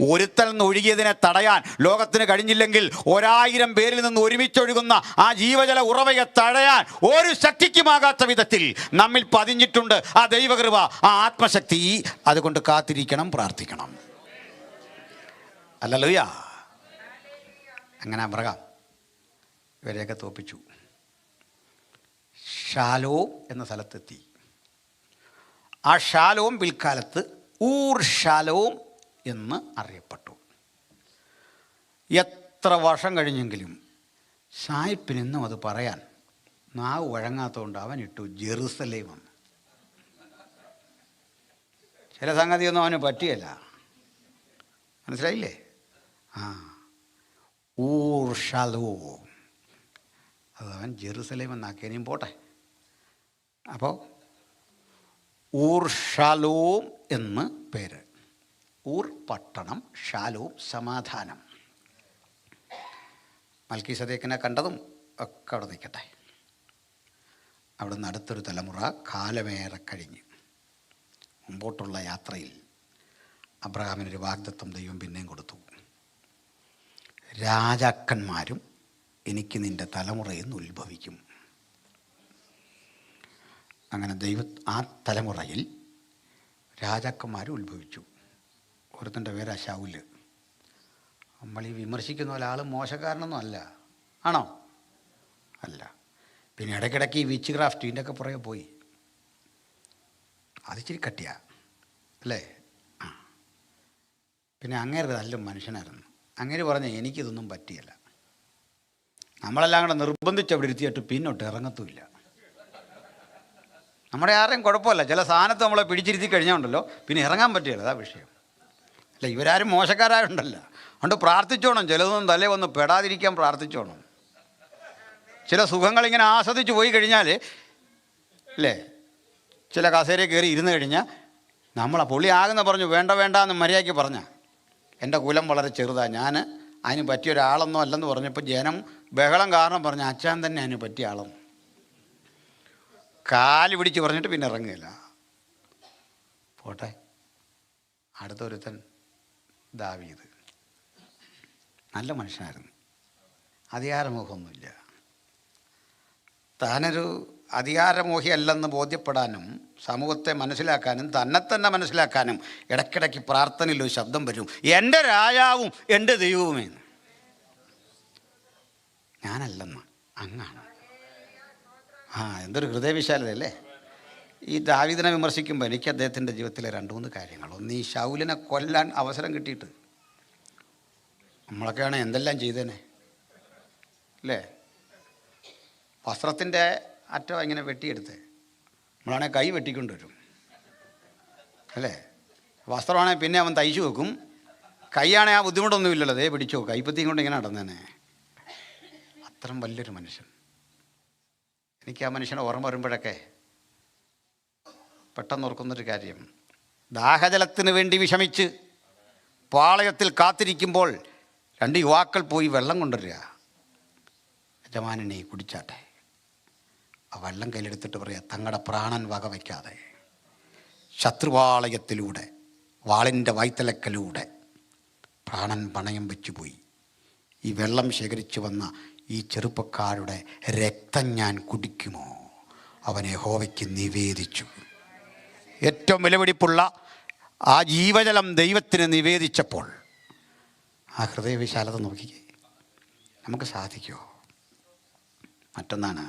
ഒരുത്തൽ നിന്ന് ഒഴുകിയതിനെ തടയാൻ ലോകത്തിന് കഴിഞ്ഞില്ലെങ്കിൽ 1000 പേരിൽ നിന്ന് ഒരുമിച്ചൊഴുകുന്ന ആ ജീവജല ഉറവയെ തടയാൻ ഒരു ശക്തിക്കുമാകാത്ത വിധത്തിൽ നമ്മിൽ പതിഞ്ഞിട്ടുണ്ട് ആ ദൈവകൃപ, ആ ആത്മശക്തി. അതുകൊണ്ട് കാത്തിരിക്കണം, പ്രാർത്ഥിക്കണം. ഹല്ലേലൂയ. അങ്ങനെ അബ്രഹാം ഇവരെയൊക്കെ തോപ്പിച്ചു. ഷാലോം എന്ന സ്ഥലത്തെത്തി. ആ ഷാലോം പിൽക്കാലത്ത് ഊർ ഷാലോം എന്ന് അറിയപ്പെട്ടു. എത്ര വർഷം കഴിഞ്ഞെങ്കിലും സായിപ്പിനെന്നും അത് പറയാൻ നാവ് വഴങ്ങാത്തതുകൊണ്ട് അവൻ ഇട്ടു ജെറുസലേം എന്ന്. ചില സംഗതിയൊന്നും അവന് പറ്റിയല്ല. മനസ്സിലായില്ലേ? ഊർ ഷാലോം, അത് അവൻ ജെറുസലേം എന്നാക്കി. ഇനിയും പോട്ടെ. അപ്പോൾ ഊർ ഷാലോം എന്ന് പേര്. ഊർ പട്ടണം, ഷാലോം സമാധാനം. മൽക്കീസദേക്കിനെ കണ്ടതും ഒക്കെ അവിടെ നിൽക്കട്ടെ. അവിടെ നിന്ന് അടുത്തൊരു തലമുറ കാലമേറെ കഴിഞ്ഞ് മുമ്പോട്ടുള്ള യാത്രയിൽ അബ്രഹാമിനൊരു വാഗ്ദത്തം ദൈവം പിന്നെയും കൊടുത്തു. രാജാക്കന്മാരും എനിക്ക് നിൻ്റെ തലമുറയിൽ നിന്ന് ഉത്ഭവിക്കും. അങ്ങനെ ആ തലമുറയിൽ രാജാക്കന്മാരും ഉത്ഭവിച്ചു. ഒരുത്തൻ്റെ പേരാ ശൗല്. നമ്മൾ ഈ വിമർശിക്കുന്ന പോലെ ആൾ മോശക്കാരനൊന്നും അല്ല. ആണോ? അല്ല. പിന്നെ ഇടയ്ക്കിടയ്ക്ക് ഈ വിച്ച് ക്രാഫ്റ്റ് ഇതിൻ്റെയൊക്കെ പുറകെ പോയി. അതിച്ചിരി കട്ടിയാ അല്ലേ? ആ. പിന്നെ അങ്ങേര് നല്ല മനുഷ്യനായിരുന്നു. അങ്ങേര് പറഞ്ഞ എനിക്കിതൊന്നും പറ്റിയല്ല. നമ്മളെല്ലാം കൂടെ നിർബന്ധിച്ച് അവിടെ ഇരുത്തിയിട്ട് പിന്നോട്ട് ഇറങ്ങത്തുമില്ല. നമ്മുടെ ആരെയും കുഴപ്പമില്ല. ചില സാധനത്ത് നമ്മളെ പിടിച്ചിരുത്തി കഴിഞ്ഞാൽ പിന്നെ ഇറങ്ങാൻ പറ്റുകയില്ല. അതാ വിഷയം. അല്ല, ഇവരാരും മോശക്കാരായുണ്ടല്ല. അതുകൊണ്ട് പ്രാർത്ഥിച്ചോണം. ചിലതൊന്നും തലേ വന്ന് പെടാതിരിക്കാൻ പ്രാർത്ഥിച്ചോണം. ചില സുഖങ്ങളിങ്ങനെ ആസ്വദിച്ച് പോയി കഴിഞ്ഞാൽ അല്ലേ, ചില കസേരയിൽ കയറി ഇരുന്ന് കഴിഞ്ഞാൽ നമ്മളെ പുള്ളി ആകുന്ന പറഞ്ഞു വേണ്ട വേണ്ട എന്ന് മര്യാദയ്ക്ക് പറഞ്ഞ എൻ്റെ കുലം വളരെ ചെറുതാണ്, ഞാൻ അതിന് പറ്റിയ ഒരാളൊന്നും അല്ലെന്ന് പറഞ്ഞപ്പോൾ ജനം ബഹളം കാരണം പറഞ്ഞു അച്ഛൻ തന്നെ അതിന് പറ്റിയ ആളെന്ന്. കാല് പിടിച്ച് പറഞ്ഞിട്ട് പിന്നെ ഇറങ്ങുകയില്ല. പോട്ടെ. അടുത്തൊരുത്തൻ ദാവീദ്. നല്ല മനുഷ്യനായിരുന്നു. അധികാരമോഹമൊന്നുമില്ല. താനൊരു അധികാരമോഹി അല്ലെന്ന് ബോധ്യപ്പെടാനും സമൂഹത്തെ മനസ്സിലാക്കാനും തന്നെ മനസ്സിലാക്കാനും ഇടയ്ക്കിടയ്ക്ക് പ്രാർത്ഥനയിൽ ഒരു ശബ്ദം വരും, എൻ്റെ രാജാവും എൻ്റെ ദൈവവുമേ. ഞാനല്ലെന്ന്, അങ്ങാണ്. എന്തൊരു ഹൃദയവിശാലതയല്ലേ. ഈ ദാവീദിനെ വിമർശിക്കുമ്പോൾ എനിക്ക് അദ്ദേഹത്തിൻ്റെ ജീവിതത്തിലെ 2-3 കാര്യങ്ങൾ. ഒന്ന്, ഈ ശൗലിനെ കൊല്ലാൻ അവസരം കിട്ടിയിട്ട് നമ്മളൊക്കെയാണ് എന്തെല്ലാം ചെയ്തേനെ അല്ലേ? വസ്ത്രത്തിൻ്റെ അറ്റം ഇങ്ങനെ വെട്ടിയെടുത്ത് നമ്മളാണെങ്കിൽ കൈ വെട്ടിക്കൊണ്ടുവരും അല്ലേ? വസ്ത്രമാണെങ്കിൽ പിന്നെ അവൻ തയ്ച്ചു വെക്കും. കൈയാണെങ്കിൽ ആ ബുദ്ധിമുട്ടൊന്നുമില്ലല്ലോ, അതേ പിടിച്ചോ, കൈപ്പത്തിയും കൊണ്ട് ഇങ്ങനെ നടന്നേനെ. അത്രയും വലിയൊരു മനുഷ്യൻ. എനിക്ക് ആ മനുഷ്യനെ ഓർമ്മ വരുമ്പോഴൊക്കെ പെട്ടെന്ന് ഓർക്കുന്നൊരു കാര്യം, ദാഹജലത്തിന് വേണ്ടി വിഷമിച്ച് പാളയത്തിൽ കാത്തിരിക്കുമ്പോൾ 2 യുവാക്കൾ പോയി വെള്ളം കൊണ്ടുവരിക. യജമാനനെ കുടിച്ചാട്ടെ. ആ വെള്ളം കയ്യിലെടുത്തിട്ട് പറയുക, തങ്ങളുടെ പ്രാണൻ വക വയ്ക്കാതെ ശത്രുവാളയത്തിലൂടെ വാളിൻ്റെ വായ്ത്തലക്കലൂടെ പ്രാണൻ പണയം വെച്ചു പോയി ഈ വെള്ളം ശേഖരിച്ചു വന്ന ഈ ചെറുപ്പക്കാരുടെ രക്തം ഞാൻ കുടിക്കുമോ? അവനെ യഹോവയ്ക്ക് നിവേദിച്ചു. ഏറ്റവും വിലപിടിപ്പുള്ള ആ ജീവജലം ദൈവത്തിന് നിവേദിച്ചപ്പോൾ ആ ഹൃദയവിശാലത നോക്കിക്കേ, നമുക്ക് സാധിക്കുമോ? മറ്റൊന്നാണ്,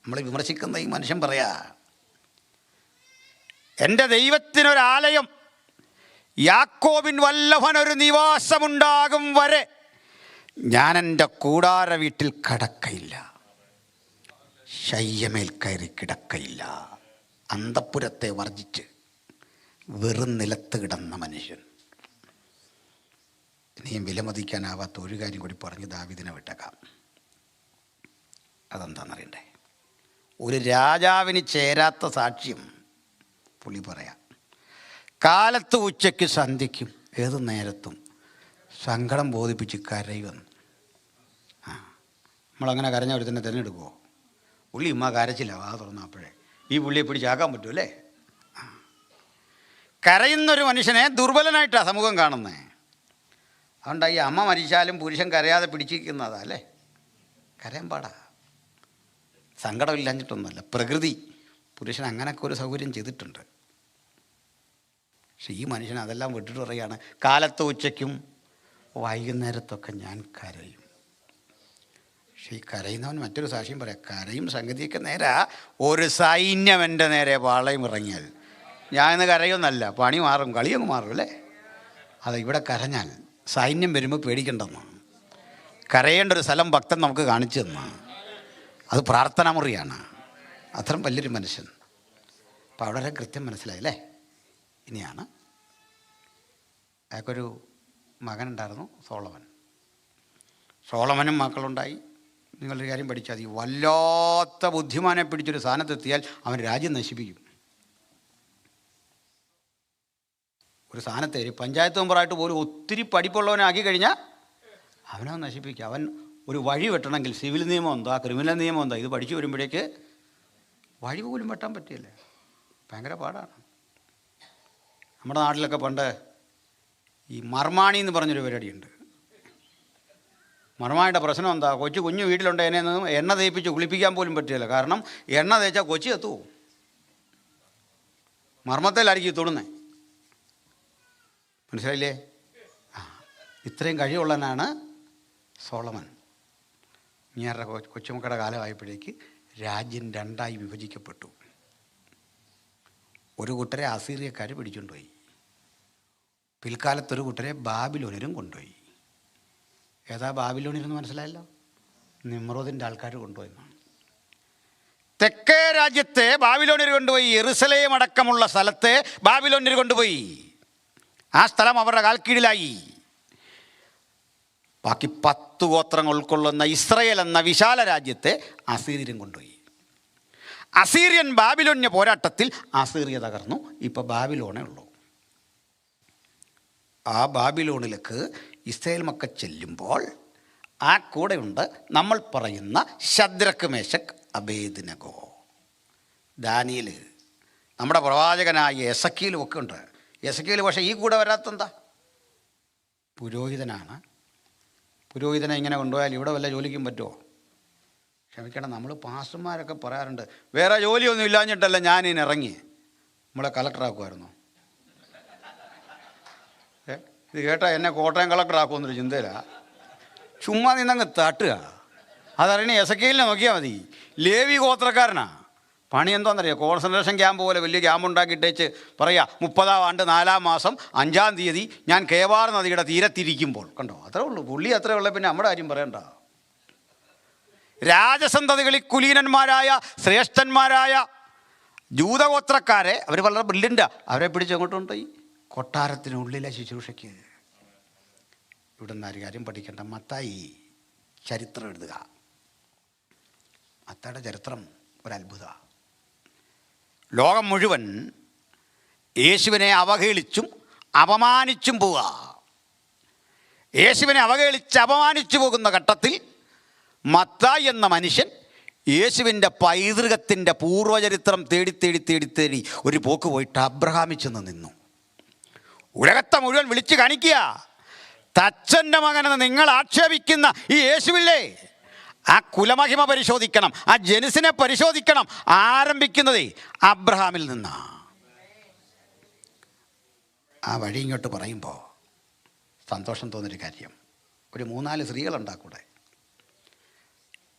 നമ്മൾ വിമർശിക്കുന്ന ഈ മനുഷ്യൻ പറയാ, എൻ്റെ ദൈവത്തിനൊരാലയം, യാക്കോബിൻ വല്ലഭനൊരു നിവാസമുണ്ടാകും വരെ ഞാൻ എൻ്റെ കൂടാര വീട്ടിൽ കടക്കയില്ല, ശയ്യമേൽ കയറി കിടക്കയില്ല. അന്തഃപുരത്തെ വർജിച്ച് വെറും നിലത്ത് കിടന്ന മനുഷ്യൻ. ഇനിയും വിലമതിക്കാനാവാത്ത ഒരു കാര്യം കൂടി പറഞ്ഞ് ദാവീദിനെ വിട്ടേക്കാം. അതെന്താണെന്നറിയണ്ടേ? ഒരു രാജാവിന് ചേരാത്ത സാക്ഷ്യം പുള്ളി പറയാം. കാലത്ത് ഉച്ചയ്ക്ക് സന്ധ്യയ്ക്കും ഏത് നേരത്തും സങ്കടം ബോധിപ്പിച്ച് കരയുമെന്ന്. നമ്മളങ്ങനെ കരഞ്ഞ ഒരു തന്നെ തിരഞ്ഞെടുക്കുമോ? പുള്ളി ഉമ്മ കരച്ചില്ല, വാ തുറന്നപ്പോഴേ ഈ പുള്ളിയെ പിടിച്ചാക്കാൻ പറ്റുമല്ലേ? കരയുന്നൊരു മനുഷ്യനെ ദുർബലനായിട്ടാണ് സമൂഹം കാണുന്നത്. അതുകൊണ്ടാണ് ഈ അമ്മ മരിച്ചാലും പുരുഷൻ കരയാതെ പിടിച്ചിരിക്കുന്നതാ അല്ലേ? കരയാൻ പാടാ. സങ്കടമില്ലാഞ്ഞിട്ടൊന്നുമല്ല, പ്രകൃതി പുരുഷൻ അങ്ങനെയൊക്കെ ഒരു സൗകര്യം ചെയ്തിട്ടുണ്ട്. പക്ഷെ ഈ മനുഷ്യൻ അതെല്ലാം വിട്ടിട്ട് പറയുകയാണ്, കാലത്ത് ഉച്ചയ്ക്കും വൈകുന്നേരത്തൊക്കെ ഞാൻ കരയും. പക്ഷെ ഈ കരയുന്നവൻ മറ്റൊരു സാക്ഷ്യം പറയാം, കരയും സംഗതിയൊക്കെ നേരാ. ഒരു സൈന്യം എൻ്റെ നേരെ പാളയം ഇറങ്ങിയാൽ ഞാൻ ഇന്ന് കരയൊന്നല്ല, പണി മാറും, കളിയങ്ങ് മാറും അല്ലേ? അത് ഇവിടെ കരഞ്ഞാൽ സൈന്യം വരുമ്പോൾ പേടിക്കണ്ടെന്ന്. കരയേണ്ട ഒരു സ്ഥലം ഭക്തൻ നമുക്ക് കാണിച്ചു തന്നു. അത് പ്രാർത്ഥനാ മുറിയാണ്. അത്രയും വലിയൊരു മനുഷ്യൻ. അപ്പോൾ അവിടെ കൃത്യം മനസ്സിലായില്ലേ? ഇനിയാണ്, അയാൾക്കൊരു മകനുണ്ടായിരുന്നു, സോളമൻ. സോളമനും മക്കളുണ്ടായി. നിങ്ങളൊരു കാര്യം പഠിച്ചാൽ മതി, വല്ലാത്ത ബുദ്ധിമാനെ പിടിച്ചൊരു സ്ഥാനത്തെത്തിയാൽ അവൻ രാജ്യം നശിപ്പിക്കും. ഒരു സ്ഥാനത്ത് പഞ്ചായത്ത് മെമ്പറായിട്ട് പോലും ഒത്തിരി പഠിപ്പുള്ളവനാക്കി കഴിഞ്ഞാൽ അവനെ നശിപ്പിക്കുക. അവൻ ഒരു വഴി വെട്ടണമെങ്കിൽ സിവിൽ നിയമം എന്താ, ക്രിമിനൽ നിയമം എന്താ, ഇത് പഠിച്ചു വരുമ്പോഴേക്ക് വഴി പോലും വെട്ടാൻ പറ്റില്ലേ. ഭയങ്കര പാടാണ്. നമ്മുടെ നാട്ടിലൊക്കെ പണ്ട് ഈ മർമാണി എന്ന് പറഞ്ഞൊരു പരിപാടിയുണ്ട്. മർമാണിയുടെ പ്രശ്നം എന്താ, കുഞ്ഞു വീട്ടിലുണ്ട്, എന്നെയൊന്നും എണ്ണ തേപ്പിച്ച് കുളിപ്പിക്കാൻ പോലും പറ്റില്ല. കാരണം എണ്ണ തേച്ചാൽ കൊച്ചി എത്തുമോ, മർമ്മത്തിലായിരിക്കും തൊടുന്നത്. മനസ്സിലായില്ലേ? ഇത്രയും കഴിവുള്ളവനാണ് സോളമൻ. ഇങ്ങേരുടെ കൊച്ചുമക്കളുടെ കാലമായപ്പോഴേക്ക് രാജ്യം രണ്ടായി വിഭജിക്കപ്പെട്ടു. ഒരു കൂട്ടരെ അസീറിയക്കാർ പിടിച്ചുകൊണ്ടുപോയി. പിൽക്കാലത്തൊരു കൂട്ടരെ ബാബിലോണിയരും കൊണ്ടുപോയി. ഏതാ ബാബിലോണിയരെന്ന് മനസ്സിലായല്ലോ? നിമ്രോദിൻ്റെ ആൾക്കാർ കൊണ്ടുപോയെന്നാണ്. തെക്കേ രാജ്യത്തെ ബാബിലോണിയർ കൊണ്ടുപോയി. യെറുസലേം അടക്കമുള്ള സ്ഥലത്തെ ബാബിലോണിയർ കൊണ്ടുപോയി. ആ സ്ഥലം അവരുടെ കാൽക്കീഴിലായി. ബാക്കി 10 ഗോത്രങ്ങൾ ഉൾക്കൊള്ളുന്ന ഇസ്രയേൽ എന്ന വിശാല രാജ്യത്തെ അസീര്യൻ കൊണ്ടുപോയി. അസീര്യൻ ബാബിലോന്യ പോരാട്ടത്തിൽ അസീറിയ തകർന്നു. ഇപ്പോൾ ബാബിലോണേ ഉള്ളൂ. ആ ബാബിലോണിലേക്ക് ഇസ്രായേൽ മക്കൾ ചെല്ലുമ്പോൾ ആ കൂടെയുണ്ട് നമ്മൾ പറയുന്ന ശദ്രക്ക്, മേശക്, അബേദ്നെഗോ, ദാനിയേൽ, നമ്മുടെ പ്രവാചകനായ എസെക്കിയേലും ഒക്കെ ഉണ്ട്. എസെക്കിയേൽ പക്ഷേ ഈ കൂടെ വരാത്തെന്താ? പുരോഹിതനാണ്. പുരോഹിതനെ ഇങ്ങനെ കൊണ്ടുപോയാൽ ഇവിടെ വല്ല ജോലിക്കും പറ്റുമോ? ക്ഷമിക്കണം, നമ്മൾ പാസ്റ്റർമാരൊക്കെ പറയാറുണ്ട് വേറെ ജോലിയൊന്നും ഇല്ലാഞ്ഞിട്ടല്ല ഞാനിനി ഇറങ്ങി. നമ്മളെ കളക്ടറാക്കുമായിരുന്നു. ഇത് കേട്ടാൽ എന്നെ കോട്ടയം കളക്ടറാക്കുമെന്നൊരു ചിന്തയിലാണ്. ചുമ്മാ നിന്നങ്ങ് തട്ടുക. അതറിയണേ എസെക്കിയേലിനെ നോക്കിയാൽ മതി. ലേവി ഗോത്രക്കാരനാ. പണി എന്താണെന്നറിയാം? കോൺസെൻട്രേഷൻ ക്യാമ്പ് പോലെ വലിയ ക്യാമ്പ് ഉണ്ടാക്കിയിട്ടേച്ച് പറയാ 30-ാം ആണ്ട് 4-ാം മാസം 5-ാം തീയതി ഞാൻ കേവാർ നദിയുടെ തീരത്തിരിക്കുമ്പോൾ. കണ്ടോ, അത്രേ ഉള്ളൂ. പുള്ളി അത്രേ ഉള്ളൂ. പിന്നെ നമ്മുടെ കാര്യം പറയണ്ട. രാജസന്തതികളിൽ കുലീനന്മാരായ ശ്രേഷ്ഠന്മാരായ ജൂതഗോത്രക്കാരെ, അവർ വളരെ ബ്രില്യൻ്റാ, അവരെ പിടിച്ച് അങ്ങോട്ടുണ്ടായി കൊട്ടാരത്തിനുള്ളിലെ ശുശ്രൂഷയ്ക്ക്. ഇവിടെ നിന്ന് ഒരു കാര്യം പഠിക്കേണ്ട. മത്തായി ചരിത്രം എഴുതുക. മത്തായിയുടെ ചരിത്രം ഒരത്ഭുത. ലോകം മുഴുവൻ യേശുവിനെ അവഹേളിച്ചും അപമാനിച്ചും പോവുക. യേശുവിനെ അവഹേളിച്ച് അപമാനിച്ചു പോകുന്ന ഘട്ടത്തിൽ മത്തായി എന്ന മനുഷ്യൻ യേശുവിൻ്റെ പൈതൃകത്തിൻ്റെ പൂർവ്വചരിത്രം തേടി തേടി തേടി തേടി ഒരു പോക്ക് പോയിട്ട് അബ്രഹാമിൽ ചെന്ന് നിന്നു. ഉലകത്തെ മുഴുവൻ വിളിച്ച് കാണിക്കുക, തച്ചൻ്റെ മകനെന്ന് നിങ്ങൾ ആക്ഷേപിക്കുന്ന ഈ യേശുവില്ലേ, ആ കുലമഹിമ പരിശോധിക്കണം, ആ ജനുസിനെ പരിശോധിക്കണം. ആരംഭിക്കുന്നതേ അബ്രഹാമിൽ നിന്നാ. ആ വഴി ഇങ്ങോട്ട് പറയുമ്പോൾ സന്തോഷം തോന്നിയൊരു കാര്യം, ഒരു 3-4 സ്ത്രീകളുണ്ടാക്കൂടെ.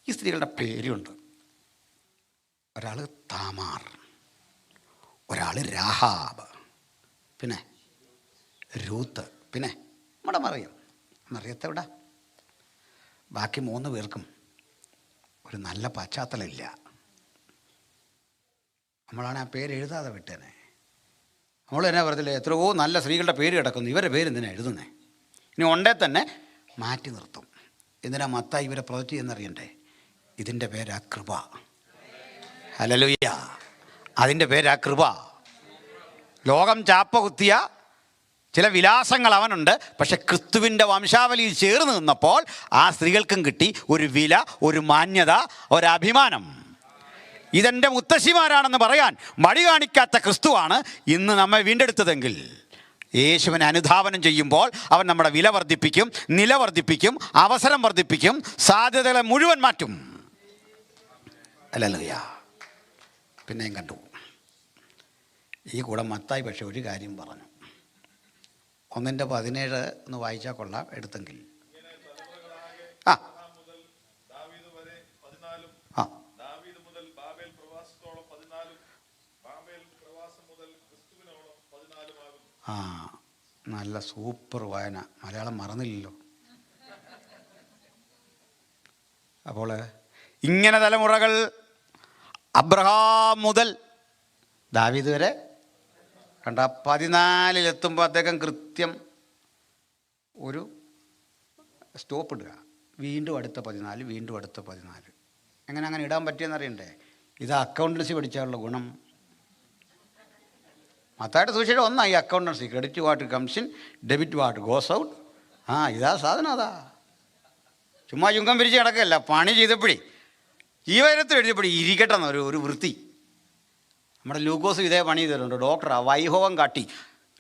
ഈ സ്ത്രീകളുടെ പേരുണ്ട്. ഒരാൾ താമാർ, ഒരാൾ രാഹാബ്, പിന്നെ രൂത്ത്, പിന്നെ നമ്മുടെ മറിയത്തെവിടെ. ബാക്കി 3 പേർക്കും ഒരു നല്ല പശ്ചാത്തലമില്ല. നമ്മളാണ് ആ പേര് എഴുതാതെ വിട്ടേനെ. നമ്മൾ തന്നെ പറഞ്ഞില്ലേ, എത്രയോ നല്ല സ്ത്രീകളുടെ പേര് കിടക്കുന്നു, ഇവരുടെ പേര് എന്തിനാണ് എഴുതുന്നേ? ഇനി ഉണ്ടേ തന്നെ മാറ്റി നിർത്തും. എന്തിനാ മത്തായി ഇവരെ പ്രൊജക്റ്റ് ചെയ്യുന്നറിയണ്ടേ? ഇതിൻ്റെ പേരാ കൃപ. ഹല്ലേലൂയ. അതിൻ്റെ പേരാ കൃപ. ലോകം ചാപ്പ കുത്തിയ ചില വിലാസങ്ങൾ അവനുണ്ട്, പക്ഷെ ക്രിസ്തുവിൻ്റെ വംശാവലിയിൽ ചേർന്ന് നിന്നപ്പോൾ ആ സ്ത്രീകൾക്കും കിട്ടി ഒരു വില, ഒരു മാന്യത, ഒരഭിമാനം. ഇതെൻ്റെ മുത്തശ്ശിമാരാണെന്ന് പറയാൻ മടി കാണിക്കാത്ത ക്രിസ്തുവാണ് ഇന്ന് നമ്മെ വീണ്ടെടുത്തതെങ്കിൽ യേശുവിനെ അനുധാവനം ചെയ്യുമ്പോൾ അവൻ നമ്മുടെ വില വർദ്ധിപ്പിക്കും, നില വർദ്ധിപ്പിക്കും, അവസരം വർദ്ധിപ്പിക്കും, സാധ്യതകളെ മുഴുവൻ മാറ്റും. ഹല്ലേലൂയ. പിന്നെയും കണ്ടു ഈ കൂടെ മത്തായി പക്ഷെ ഒരു കാര്യം പറഞ്ഞു. 1:17 ഒന്ന് വായിച്ചാൽ കൊള്ളാം, എടുത്തെങ്കിൽ. ആ ആ നല്ല സൂപ്പർ വായന. മലയാളം മറന്നില്ലല്ലോ. അപ്പോൾ ഇങ്ങനെ തലമുറകൾ അബ്രഹാം മുതൽ ദാവീദ് വരെ കണ്ട 14 അദ്ദേഹം കൃത്യം ഒരു സ്റ്റോപ്പ് ഇടുക. വീണ്ടും അടുത്ത 14, വീണ്ടും അടുത്ത 14. അങ്ങനെ ഇടാൻ പറ്റിയെന്നറിയണ്ടേ? ഇത് അക്കൗണ്ടൻസി പഠിച്ചാലുള്ള ഗുണം. മത്തായിയുടെ സുവിശേഷം ഒന്നായി accountancy. Credit what comes in, debit what goes out. ഇതാ സാധനം. അതാ ചുമ്മാ ചുങ്കം പിരിച്ച് കിടക്കല്ല. പണി ചെയ്തപ്പോഴേ ജീവനത്തിൽ എഴുതിയപ്പോഴേ ഇരിക്കട്ടെന്ന് ഒരു വൃത്തി. നമ്മുടെ ലൂക്കോസ് ഇതേ പണി ചെയ്തിട്ടുണ്ട്. ഡോക്ടറാ, വൈഭവം കാട്ടി.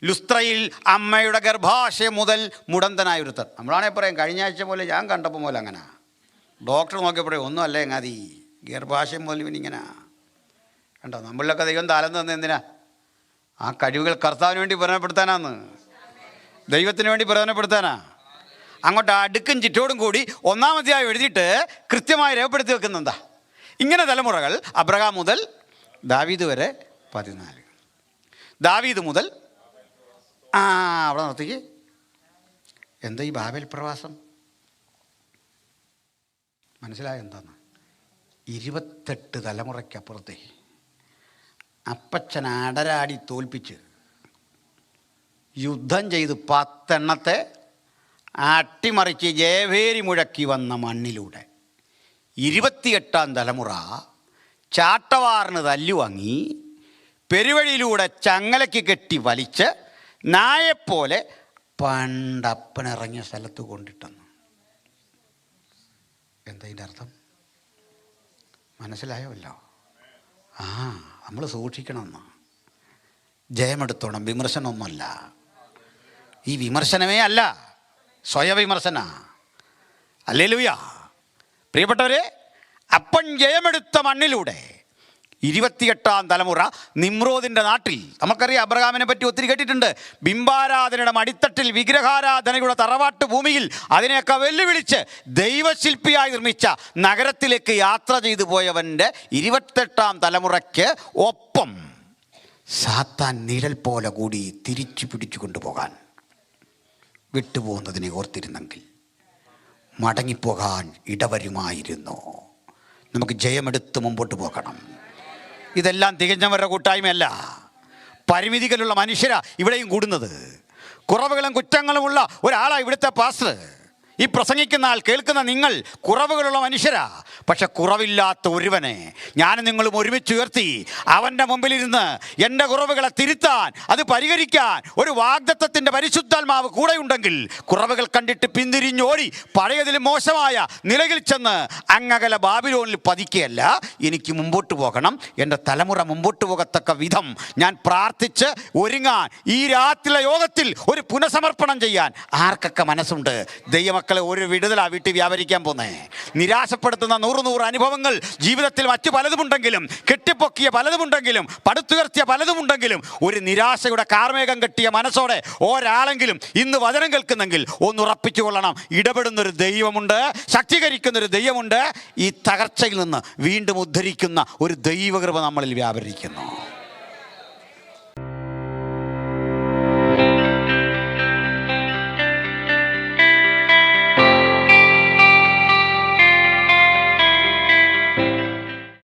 ലുസ്ത്രയിൽ അമ്മയുടെ ഗർഭാശയം മുതൽ മുടന്തനായ ഒരുത്തൻ. നമ്മളാണെ പറയാം കഴിഞ്ഞ ആഴ്ച പോലെ ഞാൻ കണ്ടപ്പോൾ പോലെ അങ്ങനെ. ഡോക്ടർ നോക്കിയപ്പോഴേ ഒന്നും അല്ലേ എങ്ങാതി, ഗർഭാശയം മുതൽ ഇവനിങ്ങനെ കണ്ടോ. നമ്മളിലൊക്കെ ദൈവം താലം തന്നെ എന്തിനാ? ആ കഴിവുകൾ കർത്താവിന് വേണ്ടി പ്രയോജനപ്പെടുത്താനാന്ന്, ദൈവത്തിന് വേണ്ടി പ്രയോജനപ്പെടുത്താനാ. അങ്ങോട്ട് അടുക്കും ചിറ്റോടും കൂടി 1-ാം അധ്യായം എഴുതിയിട്ട് കൃത്യമായി രേഖപ്പെടുത്തി വെക്കുന്നെന്താ? ഇങ്ങനെ തലമുറകൾ അബ്രഹാം മുതൽ ദാവീദ് വരെ 14. ദാവീദ് മുതൽ അവിടെ നിർത്തിക്ക്. എന്താ ഈ ബാബേൽ പ്രവാസം? മനസ്സിലായോ എന്താന്ന്? 28 തലമുറയ്ക്കപ്പുറത്തെ അപ്പച്ചൻ അടരാടി തോൽപ്പിച്ച് യുദ്ധം ചെയ്ത് 10 എണ്ണത്തെ അട്ടിമറിച്ച് ജയഭേരി മുഴക്കി വന്ന മണ്ണിലൂടെ 28-ാം തലമുറ ചാട്ടവാറിന് തല്ലുവാങ്ങി പെരുവഴിയിലൂടെ ചങ്ങലയ്ക്ക് കെട്ടി വലിച്ച് നായെപ്പോലെ പണ്ടപ്പനിറങ്ങിയ സ്ഥലത്ത് കൊണ്ടിട്ടെന്ന്. എന്താ ഇതിൻ്റെ അർത്ഥം? മനസ്സിലായോല്ലോ? നമ്മൾ സൂക്ഷിക്കണമെന്ന്. ജയമെടുത്തോണം. വിമർശനമൊന്നുമല്ല. ഈ വിമർശനമേ അല്ല, സ്വയവിമർശന. ഹല്ലേലൂയ. പ്രിയപ്പെട്ടവരെ, അപ്പൻ ജയമെടുത്ത മണ്ണിലൂടെ 28-ാം തലമുറ നിമ്രോദിൻ്റെ നാട്ടിൽ, നമുക്കറിയാം അബ്രഹാമിനെ പറ്റി ഒത്തിരി കേട്ടിട്ടുണ്ട്. ബിംബാരാധനയുടെ മടിത്തട്ടിൽ, വിഗ്രഹാരാധനയുടെ തറവാട്ട് ഭൂമിയിൽ അതിനെയൊക്കെ വെല്ലുവിളിച്ച് ദൈവശില്പിയായി നിർമ്മിച്ച നഗരത്തിലേക്ക് യാത്ര ചെയ്തു പോയവൻ്റെ 28-ാം തലമുറയ്ക്ക് ഒപ്പം സാത്താൻ നിഴൽ പോലെ കൂടി തിരിച്ചു പിടിച്ചു കൊണ്ടുപോകാൻ വിട്ടുപോകുന്നതിനെ ഓർത്തിരുന്നെങ്കിൽ മടങ്ങിപ്പോകാൻ ഇടവരുമായിരുന്നു. നമുക്ക് ജയമെടുത്ത് മുമ്പോട്ട് പോകണം. ഇതെല്ലാം തികഞ്ഞവരുടെ കൂട്ടായ്മയല്ല. പരിമിതികളുള്ള മനുഷ്യരാ ഇവിടെയും കൂടുന്നത്. കുറവുകളും കുറ്റങ്ങളുമുള്ള ഒരാളാണ് ഇവിടുത്തെ പാസ്റ്റർ. ഈ പ്രസംഗിക്കുന്ന ആൾ, കേൾക്കുന്ന നിങ്ങൾ കുറവുകളുള്ള മനുഷ്യരാ. പക്ഷെ കുറവില്ലാത്ത ഒരുവനെ ഞാനും നിങ്ങളും ഒരുമിച്ച് ഉയർത്തി അവൻ്റെ മുമ്പിലിരുന്ന് എൻ്റെ കുറവുകളെ തിരുത്താൻ, അത് പരിഹരിക്കാൻ ഒരു വാഗ്ദത്തത്തിൻ്റെ പരിശുദ്ധാത്മാവ് കൂടെയുണ്ടെങ്കിൽ കുറവുകൾ കണ്ടിട്ട് പിന്തിരിഞ്ഞോടി പഴയതിലും മോശമായ നിലയിൽ ചെന്ന് അങ്ങകല ബാബിലോണിൽ പതിക്കുകയല്ല. എനിക്ക് മുമ്പോട്ട് പോകണം. എൻ്റെ തലമുറ മുമ്പോട്ട് പോകത്തക്ക വിധം ഞാൻ പ്രാർത്ഥിച്ച് ഒരുങ്ങാൻ ഈ രാത്രിയിലെ യോഗത്തിൽ ഒരു പുനഃസമർപ്പണം ചെയ്യാൻ ആർക്കൊക്കെ മനസ്സുണ്ട്? ദൈവമക്കളെ, ഒരു വിടുതലാ വീട്ടിൽ വ്യാപരിക്കാൻ പോന്നേ. നിരാശപ്പെടുത്തുന്ന 100 അനുഭവങ്ങൾ ജീവിതത്തിൽ മറ്റു പലതുമുണ്ടെങ്കിലും, കെട്ടിപ്പൊക്കിയ പലതുമുണ്ടെങ്കിലും, പടുത്തുയർത്തിയ പലതുമുണ്ടെങ്കിലും, ഒരു നിരാശയുടെ കാർമേഘം കെട്ടിയ മനസ്സോടെ ഒരാളെങ്കിലും ഇന്ന് വചനം കേൾക്കുന്നെങ്കിൽ ഒന്ന് ഉറപ്പിച്ചു കൊള്ളണം. ഇടപെടുന്നൊരു ദൈവമുണ്ട്, ശക്തീകരിക്കുന്നൊരു ദൈവമുണ്ട്. ഈ തകർച്ചയിൽ നിന്ന് വീണ്ടും ഉദ്ധരിക്കുന്ന ഒരു ദൈവകൃപ നമ്മളിൽ വ്യാപരിക്കുന്നു.